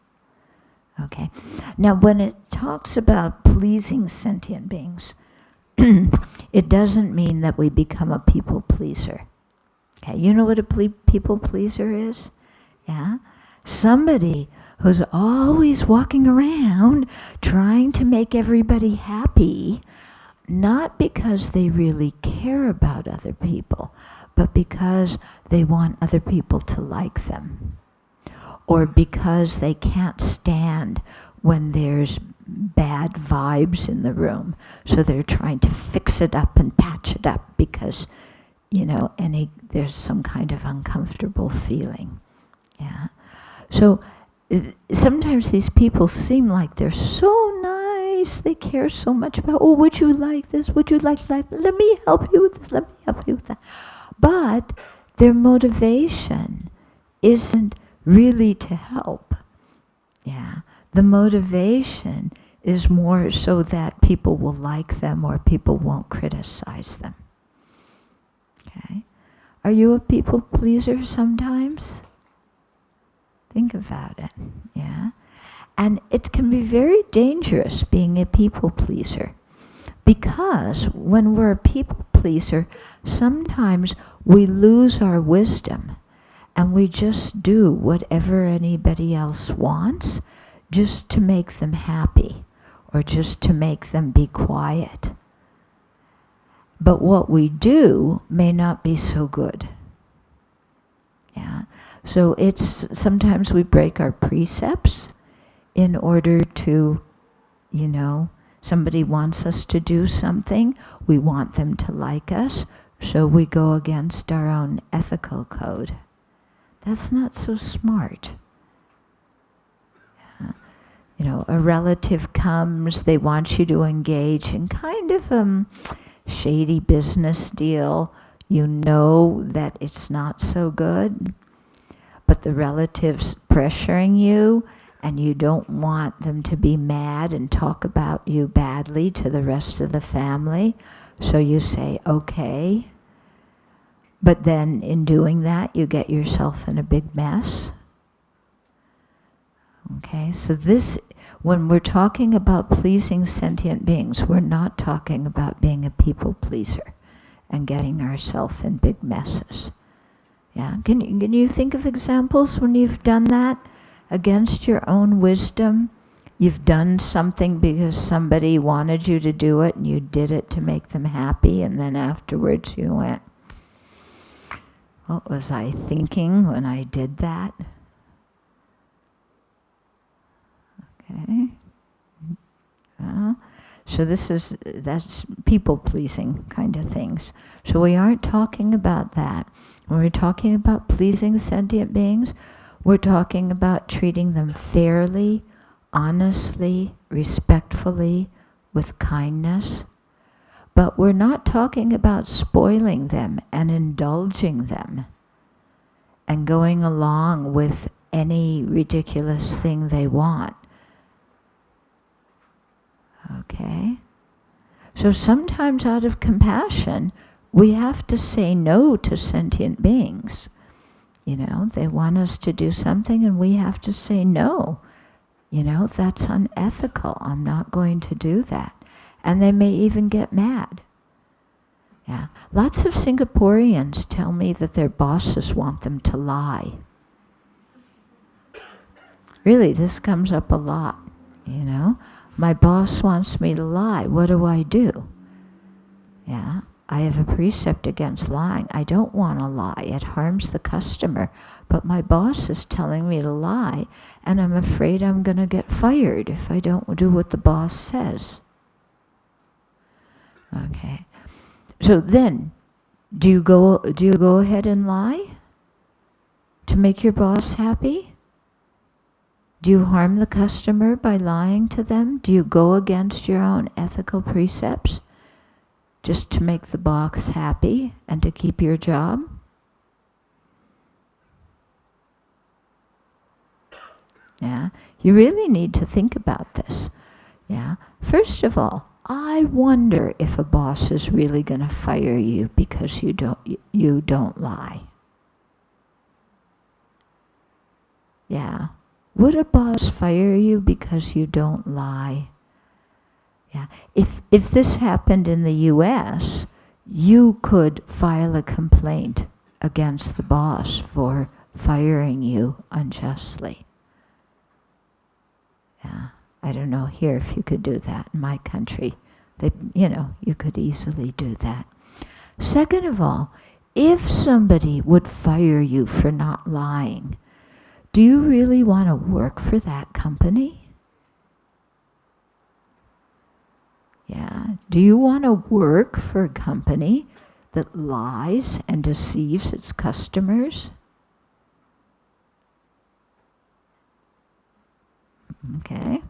Okay. Now when it talks about pleasing sentient beings, it doesn't mean that we become a people pleaser. Okay, you know what a people pleaser is? Yeah? Somebody who's always walking around trying to make everybody happy, not because they really care about other people, but because they want other people to like them, or because they can't stand when there's bad vibes in the room. So they're trying to fix it up and patch it up because, there's some kind of uncomfortable feeling. Yeah. So sometimes these people seem like they're so nice, they care so much about, oh, would you like this? Would you like that? Let me help you with this, let me help you with that. But their motivation isn't really to help. Yeah. The motivation is more so that people will like them or people won't criticize them. Okay? Are you a people pleaser sometimes? Think about it, yeah? And it can be very dangerous being a people pleaser, because when we're a people pleaser, sometimes we lose our wisdom and we just do whatever anybody else wants just to make them happy or just to make them be quiet. But what we do may not be so good. Yeah. So it's sometimes we break our precepts in order to, somebody wants us to do something, we want them to like us, so we go against our own ethical code. That's not so smart. A relative comes, they want you to engage in kind of a shady business deal. You know that it's not so good, but the relative's pressuring you, and you don't want them to be mad and talk about you badly to the rest of the family, so you say, okay. But then in doing that, you get yourself in a big mess. Okay, so when we're talking about pleasing sentient beings, we're not talking about being a people pleaser and getting ourselves in big messes. Yeah, can you think of examples when you've done that against your own wisdom? You've done something because somebody wanted you to do it and you did it to make them happy, and then afterwards you went, what was I thinking when I did that? Okay. So that's people-pleasing kind of things. So we aren't talking about that. When we're talking about pleasing sentient beings, we're talking about treating them fairly, honestly, respectfully, with kindness. But we're not talking about spoiling them and indulging them and going along with any ridiculous thing they want. Okay? So sometimes out of compassion, we have to say no to sentient beings. They want us to do something and we have to say no. That's unethical. I'm not going to do that. And they may even get mad. Yeah. Lots of Singaporeans tell me that their bosses want them to lie. Really, this comes up a lot, My boss wants me to lie. What do I do? Yeah, I have a precept against lying. I don't want to lie. It harms the customer. But my boss is telling me to lie, and I'm afraid I'm going to get fired if I don't do what the boss says. Okay. So then, do you go ahead and lie to make your boss happy? Do you harm the customer by lying to them? Do you go against your own ethical precepts just to make the boss happy and to keep your job? Yeah, you really need to think about this. Yeah, first of all, I wonder if a boss is really going to fire you because you don't lie. Yeah. Would a boss fire you because you don't lie? Yeah. If this happened in the U.S., you could file a complaint against the boss for firing you unjustly. Yeah. I don't know here if you could do that. In my country, you could easily do that. Second of all, if somebody would fire you for not lying, do you really want to work for that company? Yeah. Do you want to work for a company that lies and deceives its customers? Okay.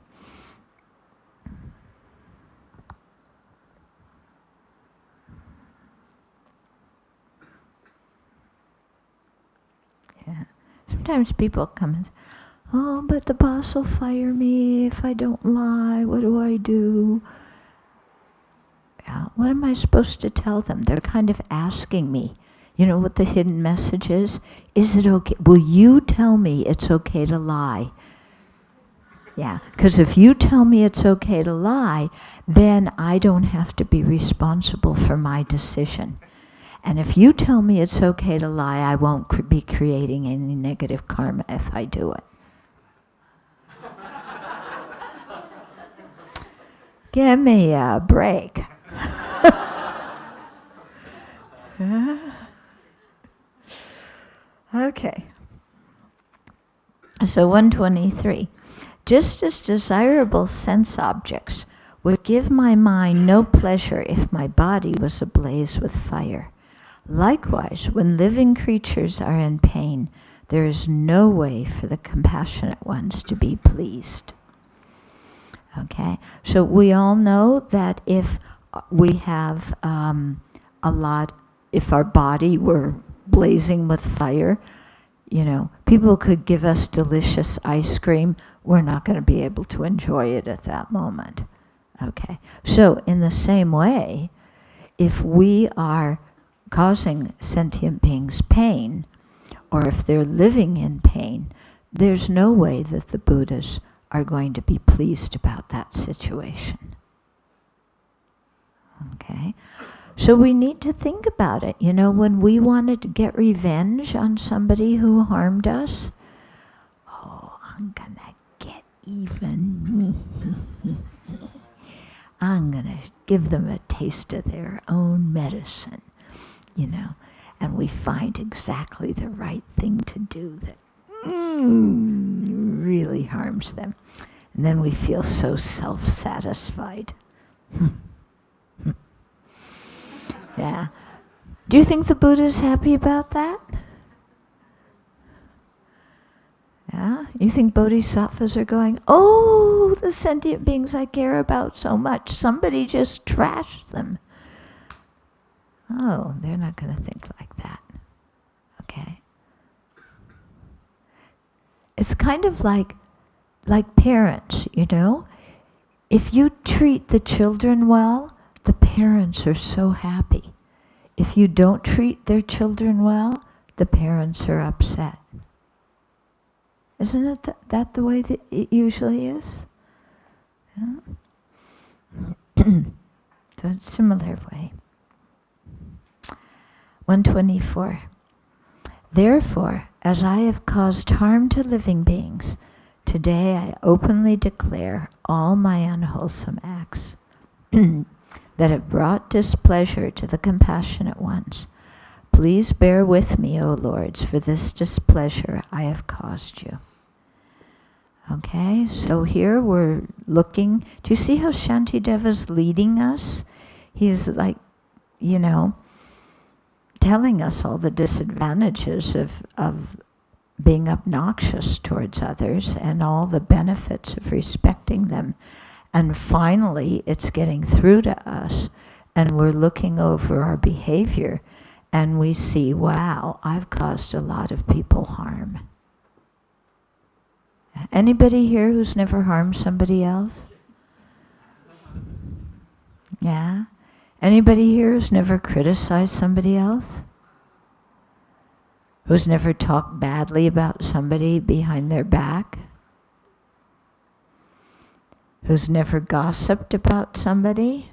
Yeah. Sometimes people come and say, oh, but the boss will fire me if I don't lie. What do I do? Yeah. What am I supposed to tell them? They're kind of asking me. You know what the hidden message is? Is it okay? Will you tell me it's okay to lie? Yeah, because if you tell me it's okay to lie, then I don't have to be responsible for my decision. And if you tell me it's okay to lie, I won't be creating any negative karma if I do it. Give me a break. Okay. So 123. Just as desirable sense objects would give my mind no pleasure if my body was ablaze with fire. Likewise, when living creatures are in pain, there is no way for the compassionate ones to be pleased. Okay, so we all know that if we have if our body were blazing with fire, you know, people could give us delicious ice cream. We're not going to be able to enjoy it at that moment. Okay, so in the same way, if we are causing sentient beings pain, or if they're living in pain, there's no way that the Buddhas are going to be pleased about that situation. Okay? So we need to think about it. You know, when we wanted to get revenge on somebody who harmed us, oh, I'm gonna get even. I'm gonna give them a taste of their own medicine, you know, and we find exactly the right thing to do that really harms them. And then we feel so self-satisfied. Yeah. Do you think the Buddha's happy about that? Yeah? You think bodhisattvas are going, oh, the sentient beings I care about so much, somebody just trashed them. Oh, they're not going to think like that. Okay? It's kind of like parents, you know? If you treat the children well, the parents are so happy. If you don't treat their children well, the parents are upset. Isn't it that the way that it usually is? Yeah? So it's a similar way. 124. Therefore, as I have caused harm to living beings, today I openly declare all my unwholesome acts that have brought displeasure to the compassionate ones. Please bear with me, O Lords, for this displeasure I have caused you. Okay, so here we're looking. Do you see how Shantideva's leading us? He's like, you know, telling us all the disadvantages of being obnoxious towards others and all the benefits of respecting them. And finally, it's getting through to us, and we're looking over our behavior, and we see, wow, I've caused a lot of people harm. Anybody here who's never harmed somebody else? Yeah? Anybody here who's never criticized somebody else? Who's never talked badly about somebody behind their back? Who's never gossiped about somebody?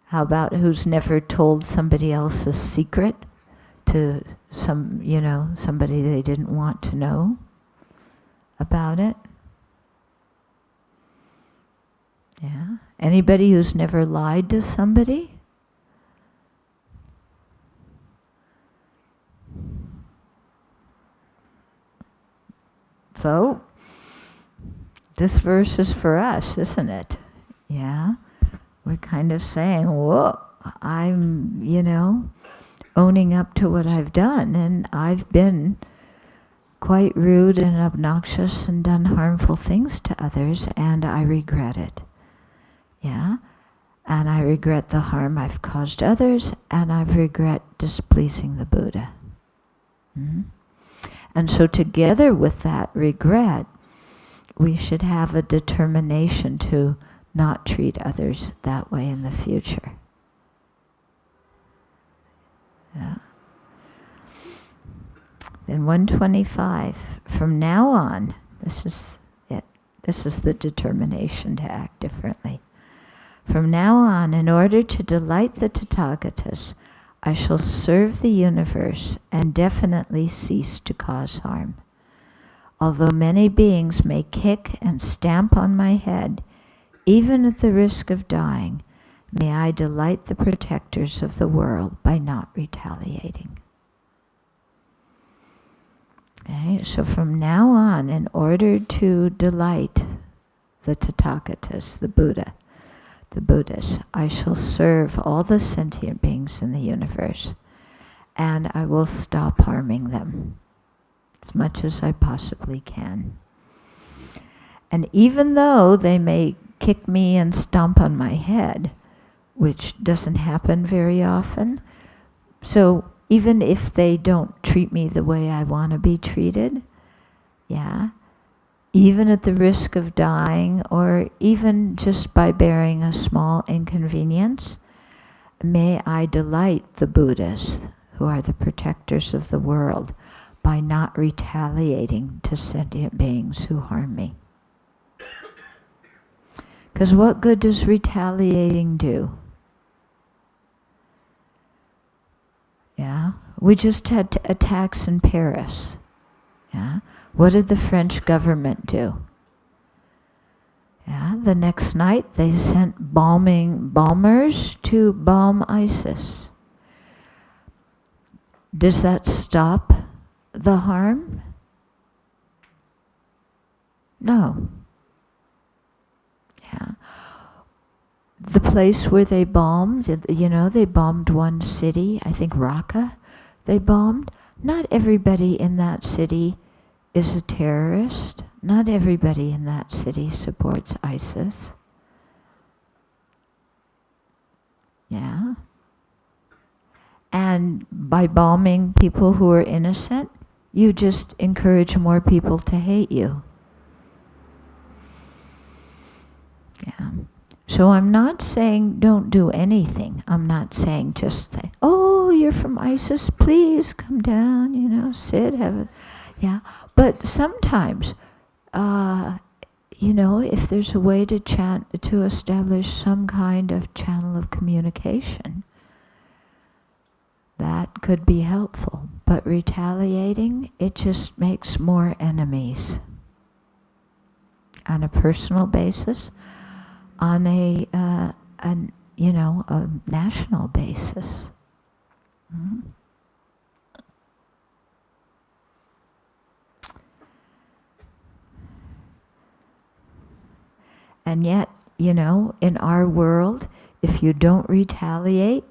How about who's never told somebody else a secret to somebody they didn't want to know about it? Yeah. Anybody who's never lied to somebody? So, this verse is for us, isn't it? Yeah? We're kind of saying, whoa, I'm, owning up to what I've done, and I've been quite rude and obnoxious and done harmful things to others, and I regret it. Yeah? And I regret the harm I've caused others, and I regret displeasing the Buddha. Mm-hmm. And so together with that regret, we should have a determination to not treat others that way in the future. Yeah. Then 125, from now on, this is it. This is the determination to act differently. From now on, in order to delight the Tathagatas, I shall serve the universe and definitely cease to cause harm. Although many beings may kick and stamp on my head, even at the risk of dying, may I delight the protectors of the world by not retaliating. Okay, so from now on, in order to delight the Tathagatas, the Buddha, the Buddhas, I shall serve all the sentient beings in the universe, and I will stop harming them as much as I possibly can. And even though they may kick me and stomp on my head, which doesn't happen very often, so even if they don't treat me the way I want to be treated, yeah, even at the risk of dying, or even just by bearing a small inconvenience, may I delight the Buddhas, who are the protectors of the world, by not retaliating to sentient beings who harm me. Because what good does retaliating do? Yeah, we just had attacks in Paris. Yeah, what did the French government do? Yeah, the next night they sent bombers to bomb ISIS. Does that stop the harm? No. Yeah. The place where they bombed, they bombed one city, I think Raqqa, they bombed. Not everybody in that city is a terrorist. Not everybody in that city supports ISIS. Yeah. And by bombing people who are innocent, you just encourage more people to hate you. Yeah. So I'm not saying don't do anything. I'm not saying just say, oh, you're from ISIS, please come down, sit, have a, yeah. But sometimes, if there's a way to establish some kind of channel of communication, that could be helpful. But retaliating, it just makes more enemies. On a personal basis, on a national basis. Mm-hmm. And yet, in our world, if you don't retaliate,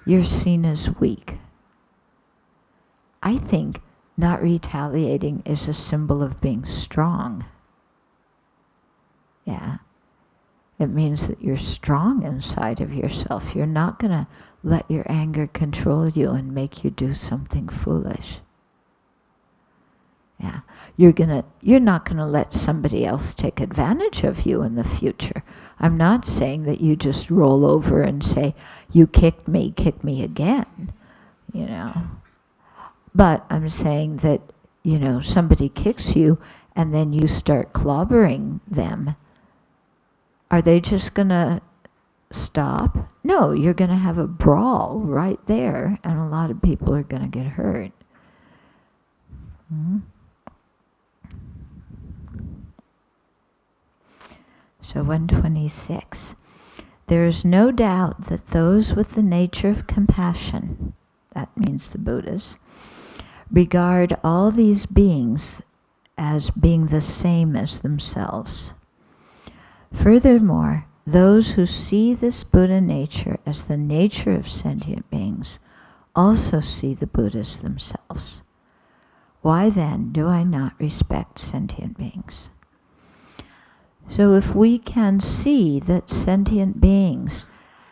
you're seen as weak. I think not retaliating is a symbol of being strong. Yeah. It means that you're strong inside of yourself. You're not going to let your anger control you and make you do something foolish. Yeah. You're not going to let somebody else take advantage of you in the future. I'm not saying that you just roll over and say, you kick me again, But I'm saying that, somebody kicks you and then you start clobbering them. Are they just going to stop? No, you're going to have a brawl right there, and a lot of people are going to get hurt. Mm-hmm. So 126. There is no doubt that those with the nature of compassion, that means the Buddhas, regard all these beings as being the same as themselves. Furthermore, those who see this Buddha nature as the nature of sentient beings also see the Buddhas themselves. Why then do I not respect sentient beings? So if we can see that sentient beings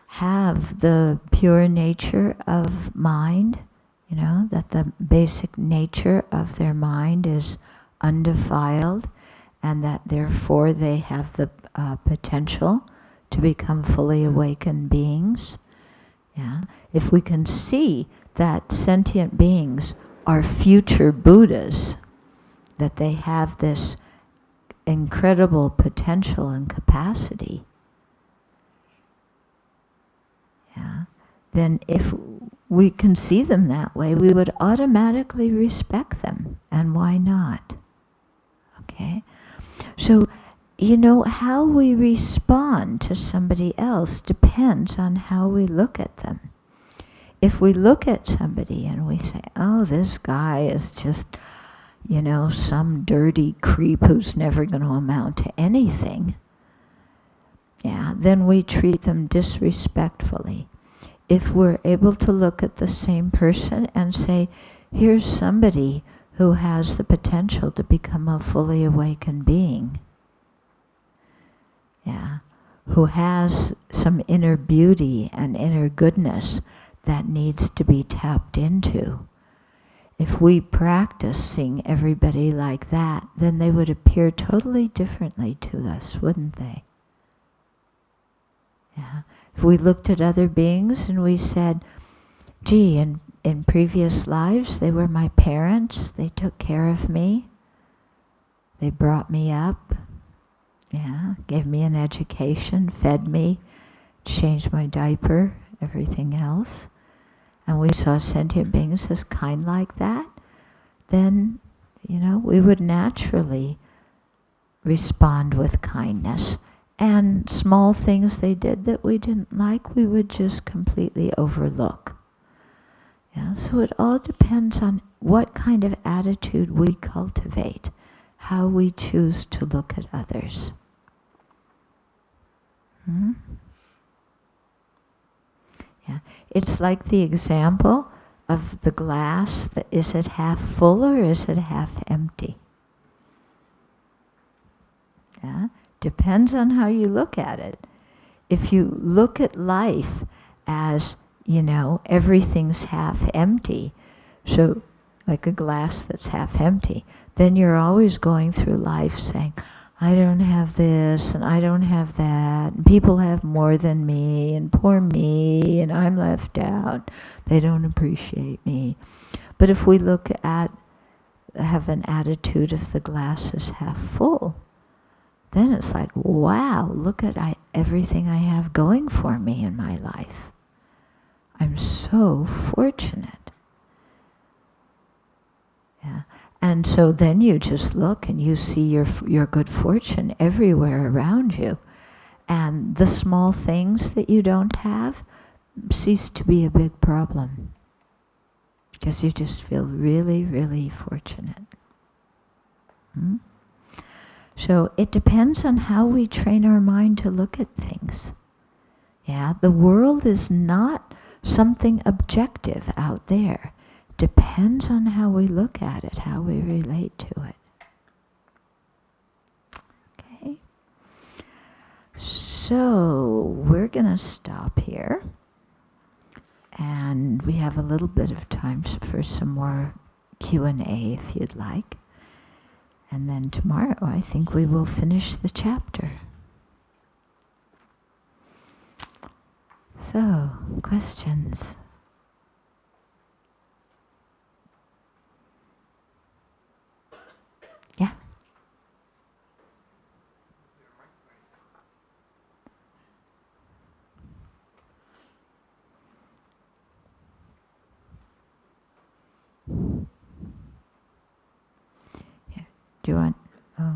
have the pure nature of mind, that the basic nature of their mind is undefiled, and that therefore they have the potential to become fully awakened beings. Yeah? If we can see that sentient beings are future Buddhas, that they have this incredible potential and capacity, then if we can see them that way, we would automatically respect them. And why not? Okay? So, how we respond to somebody else depends on how we look at them. If we look at somebody and we say, oh, this guy is just, some dirty creep who's never going to amount to anything, then we treat them disrespectfully. If we're able to look at the same person and say, here's somebody who has the potential to become a fully awakened being, who has some inner beauty and inner goodness that needs to be tapped into. If we practice seeing everybody like that, then they would appear totally differently to us, wouldn't they? If we looked at other beings and we said, gee, in previous lives they were my parents, they took care of me, they brought me up, gave me an education, fed me, changed my diaper, everything else, and we saw sentient beings as kind like that, then, we would naturally respond with kindness. And small things they did that we didn't like, we would just completely overlook. So it all depends on what kind of attitude we cultivate, how we choose to look at others. It's like the example of the glass. Is it half full or is it half empty? Depends on how you look at it. If you look at life as, everything's half empty, so like a glass that's half empty, then you're always going through life saying, I don't have this and I don't have that, and people have more than me, and poor me, and I'm left out, they don't appreciate me. But if we have an attitude of the glass is half full, then it's like, wow, look at everything I have going for me in my life. I'm so fortunate. And so then you just look and you see your good fortune everywhere around you. And the small things that you don't have cease to be a big problem. Because you just feel really, really fortunate. So it depends on how we train our mind to look at things. The world is not something objective out there. Depends on how we look at it, how we relate to it. Okay? So we're going to stop here. And we have a little bit of time for some more Q&A if you'd like. And then tomorrow, I think we will finish the chapter. So, questions? Yeah? Do you want? Oh.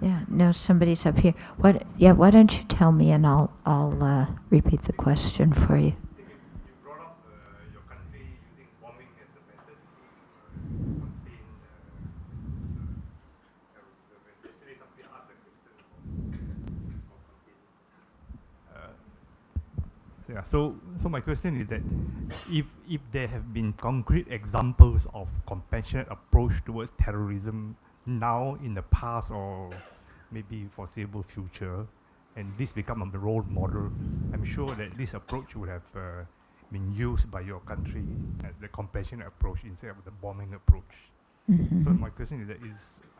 Yeah. No, somebody's up here. What? Yeah. Why don't you tell me, and I'll repeat the question for you. You brought up your country using bombing as a method to contain. Yesterday, Yeah. So my question is that if there have been concrete examples of compassionate approach towards terrorism now, in the past, or maybe foreseeable future, and this become a role model, I'm sure that this approach would have been used by your country, the compassionate approach instead of the bombing approach. Mm-hmm. So my question is that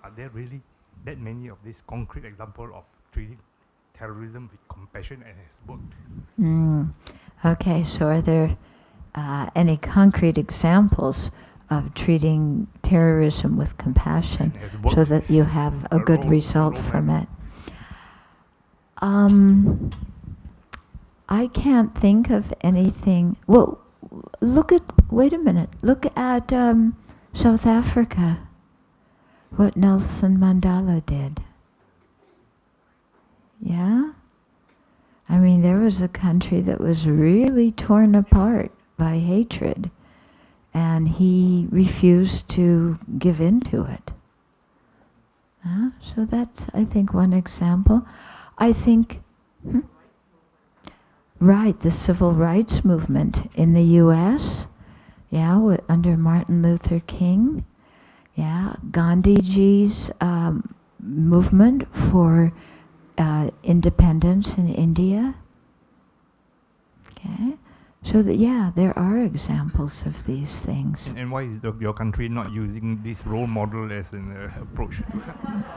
are there really that many of these concrete examples of treating terrorism with compassion and has worked? Okay, so are there any concrete examples of treating terrorism with compassion And has so worked that you have a good result from it? I can't think of anything. Well, wait a minute. Look at South Africa, what Nelson Mandela did. Yeah? I mean, there was a country that was really torn apart by hatred, and he refused to give in to it. So that's, I think, one example. I think, right, the civil rights movement in the U.S., yeah, under Martin Luther King, yeah, Gandhiji's movement for independence in India. Okay, so that, yeah, there are examples of these things. And why is your country not using this role model as an approach?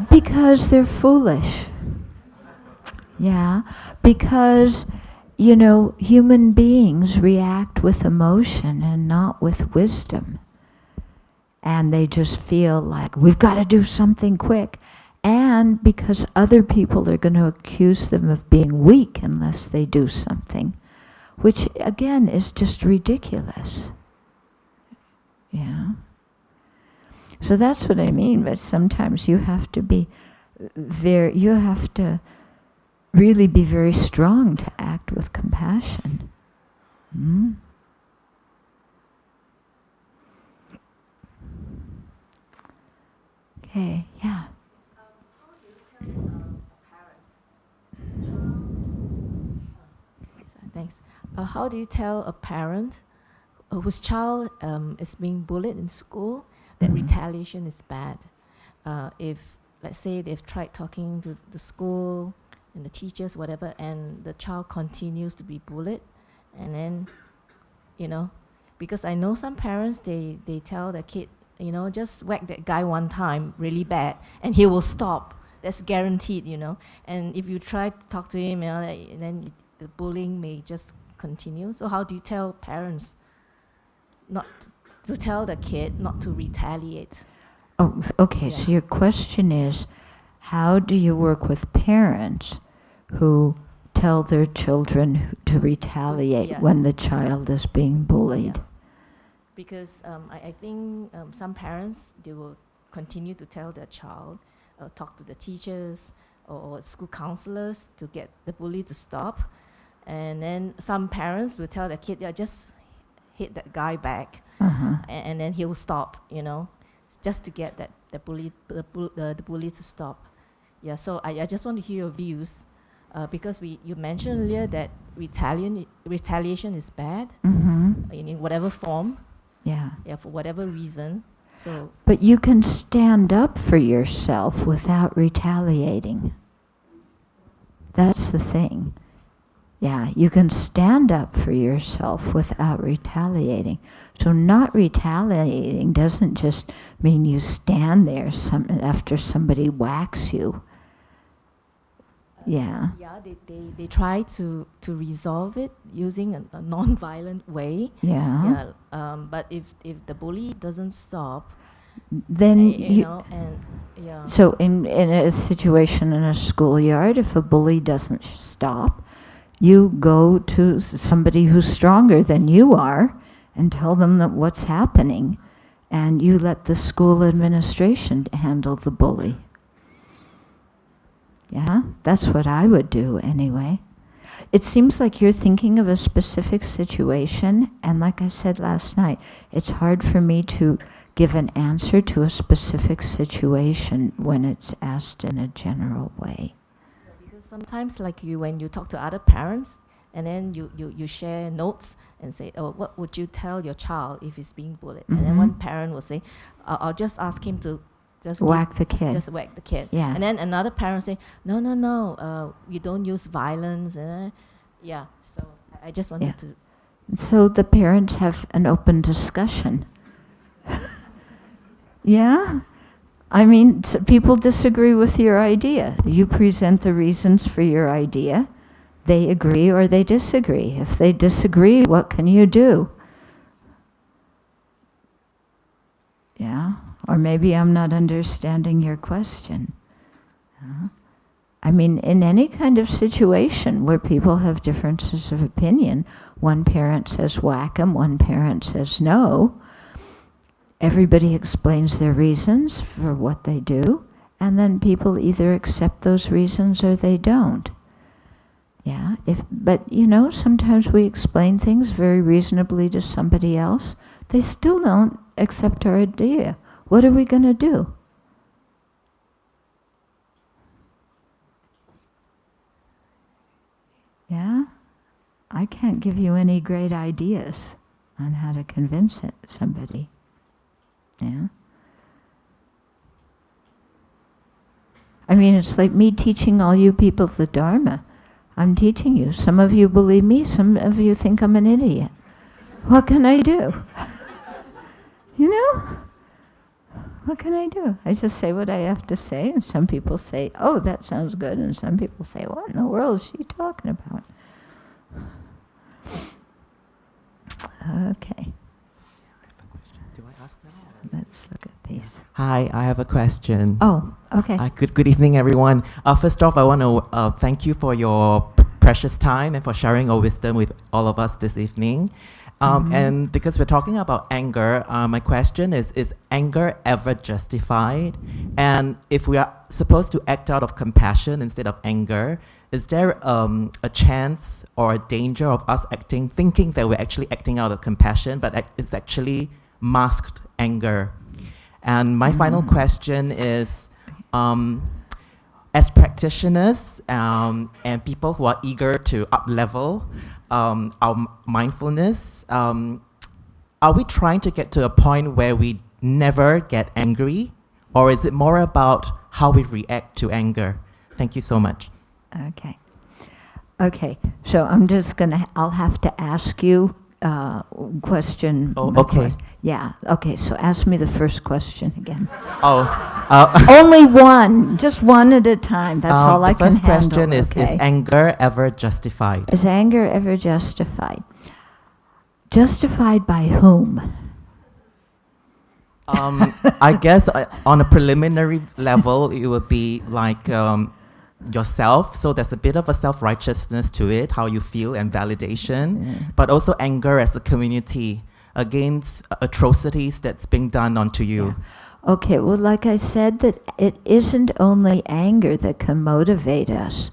Because they're foolish. Yeah, because, you know, human beings react with emotion and not with wisdom. And they just feel like, we've got to do something quick. And because other people are going to accuse them of being weak unless they do something, which again is just ridiculous. Yeah. So that's what I mean, but sometimes you have to be really be very strong to act with compassion. Okay, yeah. Thanks. How do you tell a parent whose child is being bullied in school that retaliation is bad? If, let's say, they've tried talking to the school and the teachers, whatever, and the child continues to be bullied, and then, you know, because I know some parents, they tell their kid, you know, just whack that guy one time really bad, and he will stop. That's guaranteed, you know. And if you try to talk to him, you know, then the bullying may just continue. So how do you tell parents not to tell the kid not to retaliate? Oh, okay, Yeah. so your question is, how do you work with parents who tell their children to retaliate Yeah. when the child is being bullied? Yeah. Because I think some parents, they will continue to tell their child, talk to the teachers or school counselors to get the bully to stop. And then some parents will tell their kid, yeah, just hit that guy back, and then he will stop, you know, just to get the bully to stop. Yeah, so I just want to hear your views, because you mentioned earlier that retaliation is bad in whatever form, Yeah. for whatever reason. So, But you can stand up for yourself without retaliating. That's the thing. Yeah, you can stand up for yourself without retaliating. So not retaliating doesn't just mean you stand there after somebody whacks you. Yeah. yeah, they try to resolve it using a non-violent way. Yeah. But if the bully doesn't stop, Then you know, and yeah. So in a situation in a schoolyard, if a bully doesn't stop, you go to somebody who's stronger than you are and tell them that what's happening, and you let the school administration handle the bully. Yeah, that's what I would do anyway. It seems like you're thinking of a specific situation, and like I said last night, it's hard for me to give an answer to a specific situation when it's asked in a general way. Because sometimes, like when you talk to other parents, and then you share notes and say, oh, what would you tell your child if he's being bullied? And then one parent will say, I'll just ask him to just Whack the kid. Just whack the kid. Yeah. And then another parent say, no, you don't use violence. Yeah. So I just wanted to. So the parents have an open discussion. Yeah? I mean, people disagree with your idea. You present the reasons for your idea. They agree or they disagree. If they disagree, what can you do? Yeah? Or maybe I'm not understanding your question. I mean, in any kind of situation where people have differences of opinion, one parent says whack 'em, one parent says no. Everybody explains their reasons for what they do, and then people either accept those reasons or they don't. Yeah, but you know, sometimes we explain things very reasonably to somebody else. They still don't accept our idea. What are we going to do? Yeah? I can't give you any great ideas on how to convince somebody. Yeah? I mean, it's like me teaching all you people the Dharma. I'm teaching you. Some of you believe me, some of you think I'm an idiot. What can I do? You know? What can I do? I just say what I have to say, and some people say, oh, that sounds good, and some people say, what in the world is she talking about? Okay. Do I ask now? Let's look at these. Hi, I have a question. Oh, okay. Good evening, everyone. First off, I want to thank you for your precious time and for sharing your wisdom with all of us this evening. And because we're talking about anger, my question is anger ever justified? And if we are supposed to act out of compassion instead of anger, is there a chance or a danger of us thinking that we're actually acting out of compassion, but it's actually masked anger? And my final question is, as practitioners and people who are eager to up-level our mindfulness, are we trying to get to a point where we never get angry? Or is it more about how we react to anger? Thank you so much. Okay, so I'll have to ask you question. Oh, okay. Yeah, okay, so ask me the first question again. Oh. Only one, just one at a time, that's all I can handle. The first question is okay? anger ever justified? Is anger ever justified? Justified by whom? I guess on a preliminary level, it would be like yourself. So there's a bit of a self-righteousness to it, how you feel and validation, but also anger as a community against atrocities that's being done onto you. Yeah. Okay, well, like I said, that it isn't only anger that can motivate us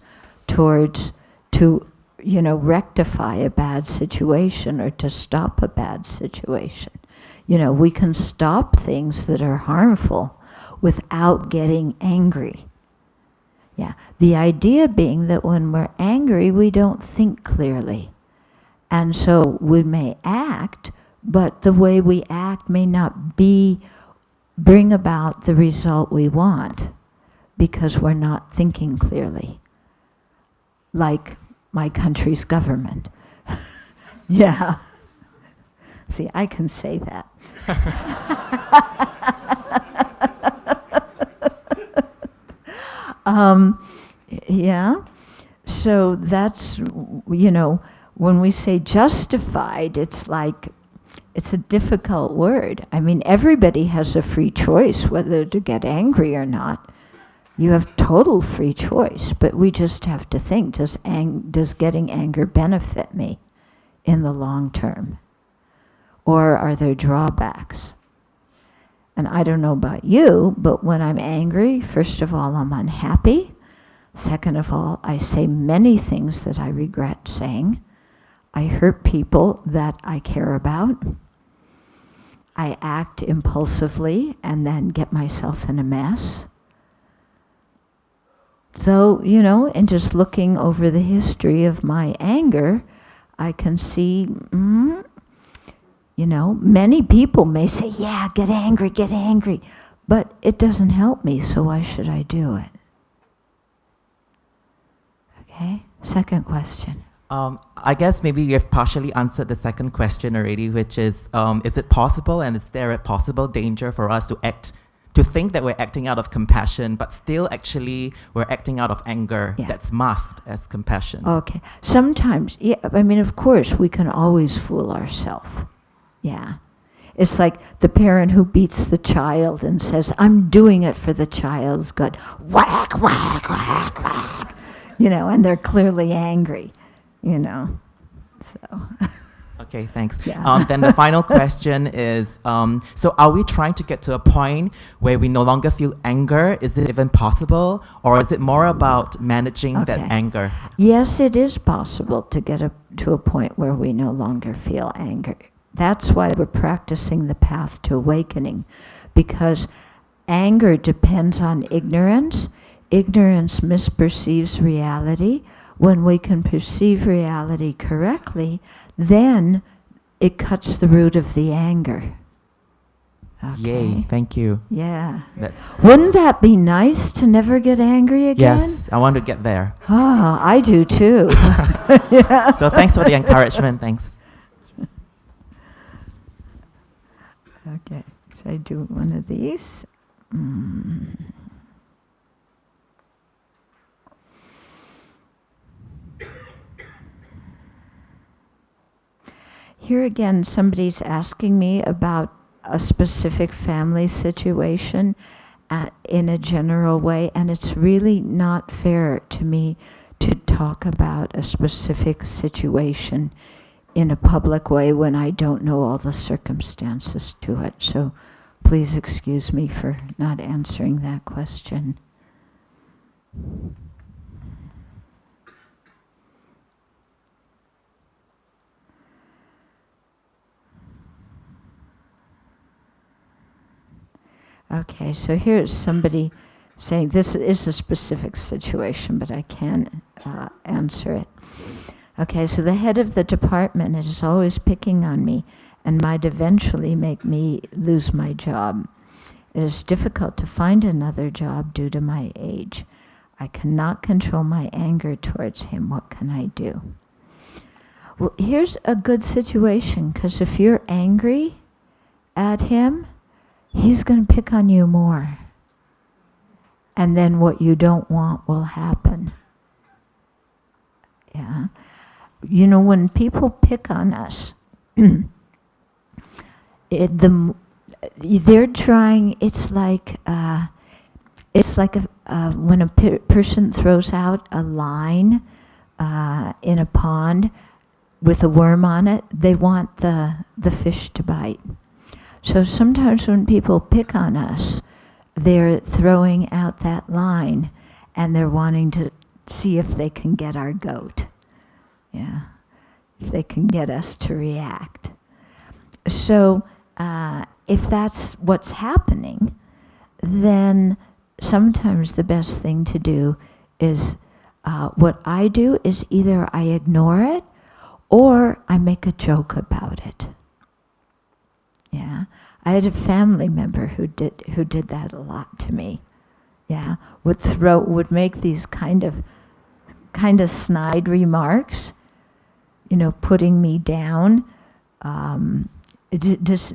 to rectify a bad situation or to stop a bad situation. We can stop things that are harmful without getting angry. Yeah, the idea being that when we're angry, we don't think clearly. And so we may act, but the way we act may not bring about the result we want because we're not thinking clearly. Like my country's government. Yeah. See, I can say that. Yeah, so that's, when we say justified, it's a difficult word. I mean, everybody has a free choice whether to get angry or not. You have total free choice, but we just have to think, does getting anger benefit me in the long term? Or are there drawbacks? And I don't know about you, but when I'm angry, first of all, I'm unhappy. Second of all, I say many things that I regret saying. I hurt people that I care about. I act impulsively and then get myself in a mess. though, and just looking over the history of my anger, I can see, many people may say, yeah, get angry, but it doesn't help me, so why should I do it? Okay, second question. I guess maybe you have partially answered the second question already, which is it possible and is there a possible danger for us to think that we're acting out of compassion, but still actually we're acting out of anger that's masked as compassion? Okay, sometimes, of course, we can always fool ourselves. Yeah. It's like the parent who beats the child and says, I'm doing it for the child's good. Whack, whack, whack, whack. And they're clearly angry. So. Okay, thanks. Yeah. Then the final question is, so are we trying to get to a point where we no longer feel anger? Is it even possible? Or is it more about managing that anger? Yes, it is possible to get to a point where we no longer feel anger. That's why we're practicing the path to awakening, because anger depends on ignorance. Ignorance misperceives reality. When we can perceive reality correctly, then it cuts the root of the anger. Okay. Yay, thank you. Yeah. That's Wouldn't that be nice to never get angry again? yes, I want to get there. Ah, I do too. Yeah. So thanks for the encouragement, thanks. Okay, should I do one of these? Here again, somebody's asking me about a specific family situation in a general way, and it's really not fair to me to talk about a specific situation in a public way when I don't know all the circumstances to it. So please excuse me for not answering that question. Okay, so here's somebody saying this is a specific situation, but I can answer it. Okay, so the head of the department is always picking on me and might eventually make me lose my job. It is difficult to find another job due to my age. I cannot control my anger towards him. What can I do? Well, here's a good situation, because if you're angry at him, he's going to pick on you more. And then what you don't want will happen. Yeah. When people pick on us, they're trying, it's like when a person throws out a line in a pond with a worm on it, they want the fish to bite. So sometimes when people pick on us, they're throwing out that line and they're wanting to see if they can get our goat. Yeah, if they can get us to react. So if that's what's happening, then sometimes the best thing to do is, what I do is either I ignore it or I make a joke about it. Yeah, I had a family member who did that a lot to me. Yeah, would make these kind of snide remarks, putting me down, just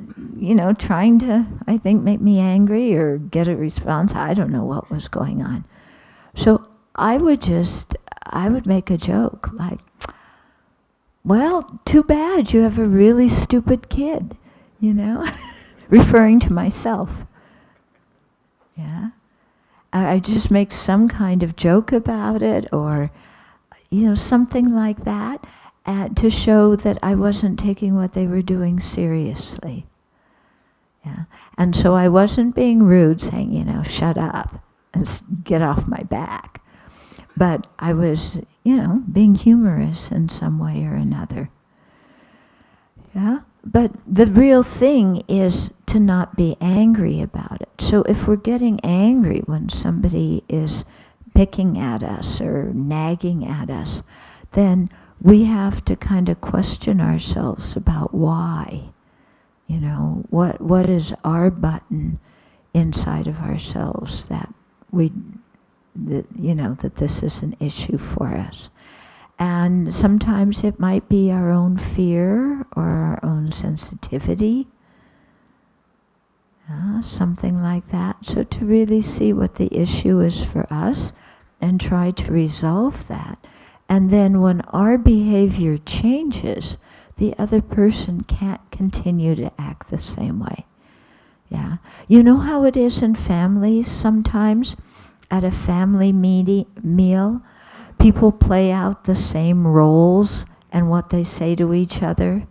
trying to, I think, make me angry or get a response. I don't know what was going on. So I would make a joke like, well, too bad you have a really stupid kid, referring to myself. Yeah. I just make some kind of joke about it or, something like that to show that I wasn't taking what they were doing seriously. Yeah. And so I wasn't being rude, saying, shut up and get off my back. But I was, being humorous in some way or another. Yeah. But the real thing is to not be angry about it. So if we're getting angry when somebody is picking at us or nagging at us, then we have to kind of question ourselves about why. You know, what is our button inside of ourselves that that this is an issue for us. And sometimes it might be our own fear or our own sensitivity, something like that. So to really see what the issue is for us and try to resolve that. And then when our behavior changes, the other person can't continue to act the same way. Yeah. You know how it is in families sometimes? At a family meal, people play out the same roles and what they say to each other.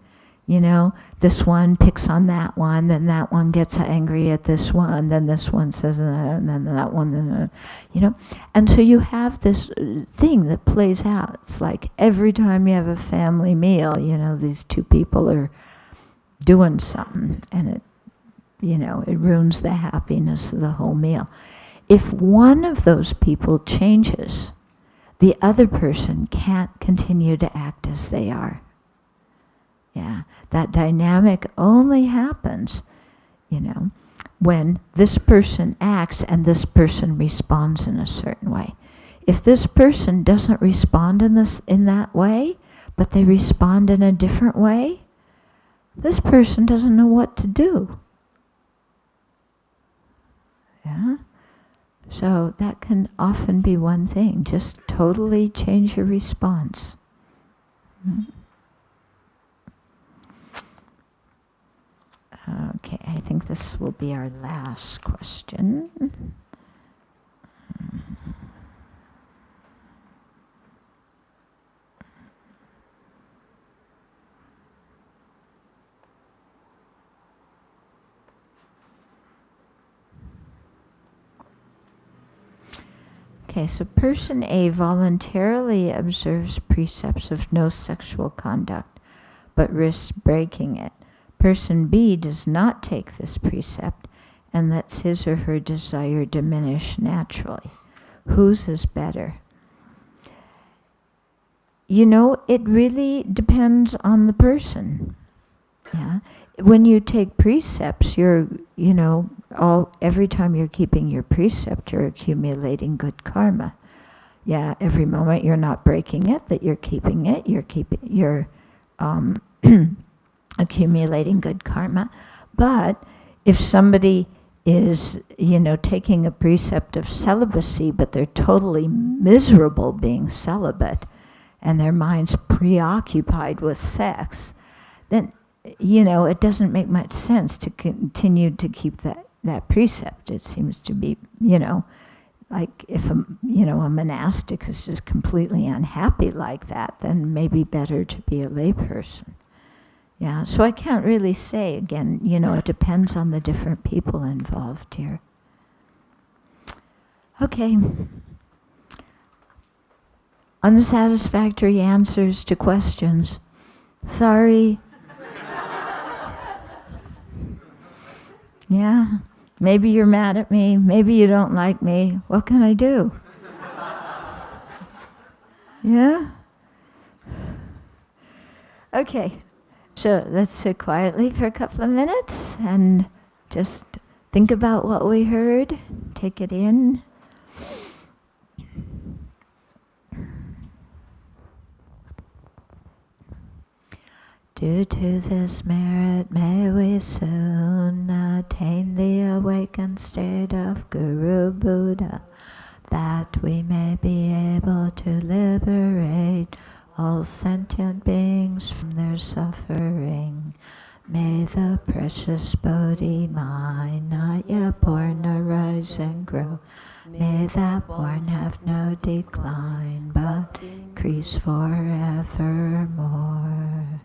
You know, this one picks on that one, then that one gets angry at this one, then this one says, and then that one, you know. And so you have this thing that plays out. It's like every time you have a family meal, you know, these two people are doing something, and it ruins the happiness of the whole meal. If one of those people changes, the other person can't continue to act as they are. Yeah, that dynamic only happens, when this person acts and this person responds in a certain way. If this person doesn't respond in that way, but they respond in a different way, this person doesn't know what to do. Yeah? So that can often be one thing. Just totally change your response. Okay, I think this will be our last question. Okay, so person A voluntarily observes precepts of no sexual conduct, but risks breaking it. Person B does not take this precept and lets his or her desire diminish naturally. Whose is better? It really depends on the person. Yeah. When you take precepts, you're, every time you're keeping your precept, you're accumulating good karma. Yeah, every moment you're not breaking it, that you're keeping it, you're accumulating good karma. But if somebody is, taking a precept of celibacy, but they're totally miserable being celibate, and their mind's preoccupied with sex, then it doesn't make much sense to continue to keep that precept. It seems to be, like if a monastic is just completely unhappy like that, then maybe better to be a layperson. Yeah, so I can't really say, again, it depends on the different people involved here. Okay. Unsatisfactory answers to questions. Sorry. Yeah, maybe you're mad at me, maybe you don't like me. What can I do? Yeah? Okay, so let's sit quietly for a couple of minutes and just think about what we heard, take it in. Due to this merit, may we soon attain the awakened state of Guru Buddha, that we may be able to liberate all sentient beings from their suffering. May the precious Bodhi mind, not yet born, arise and grow. May that born have no decline, but increase forevermore.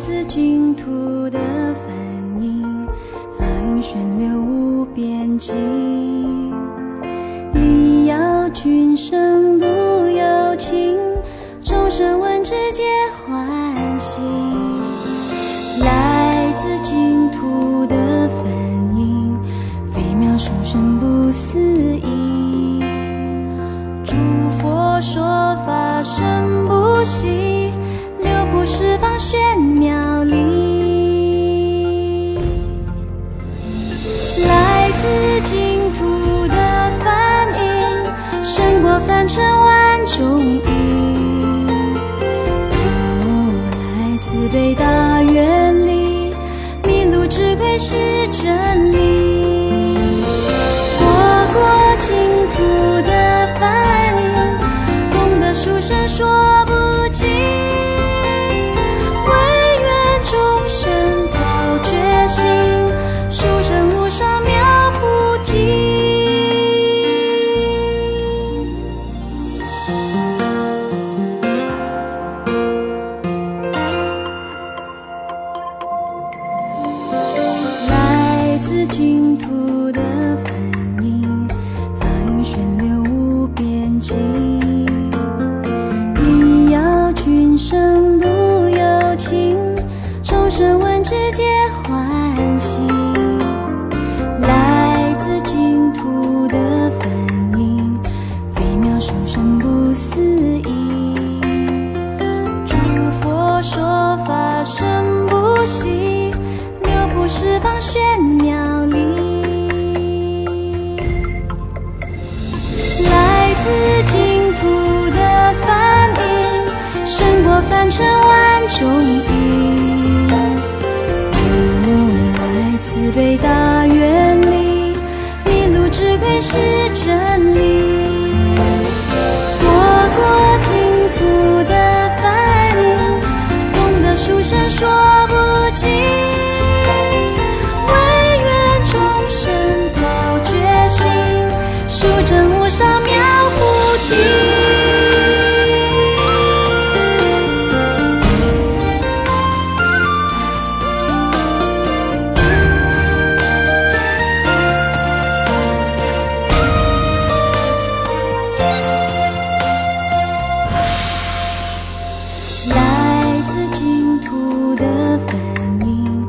自净土的梵音，法音旋流无边际，礼要君生度有情，众生闻之皆欢喜。来自净土的梵音，微妙殊胜不思议，诸佛说法深不息，六部十方玄妙理。来自净土的梵音，胜过凡尘万种义。来自北大愿力，迷路之鬼是真理。佛过净土的梵音，功德殊胜说不尽，唯愿众生早觉醒，殊胜无上妙菩提。来自净土的梵音，法音旋流无边际，礼要君生度有情，众生闻之皆欢喜。来自净土的梵音，微妙殊胜不思议，诸佛说法深不息，六部十方玄妙理。来自净土的梵音，胜过凡尘万种义。来自北大愿力，迷路之鬼是真理。佛过净土的梵音，功德殊胜说不尽，唯愿众生早觉醒，殊证无上妙菩提。来自净土的梵音，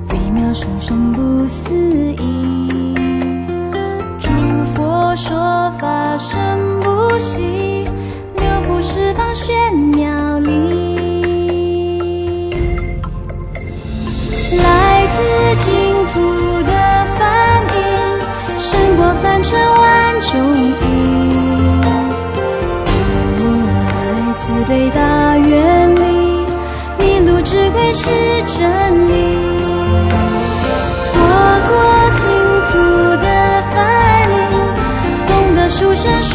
微妙殊胜不思议，诸佛说法深不息，六部十方玄妙理。来自净土的梵音，胜过凡尘万种义。来自北大愿力，迷路之鬼是真理。佛过净土的梵音，功德殊胜说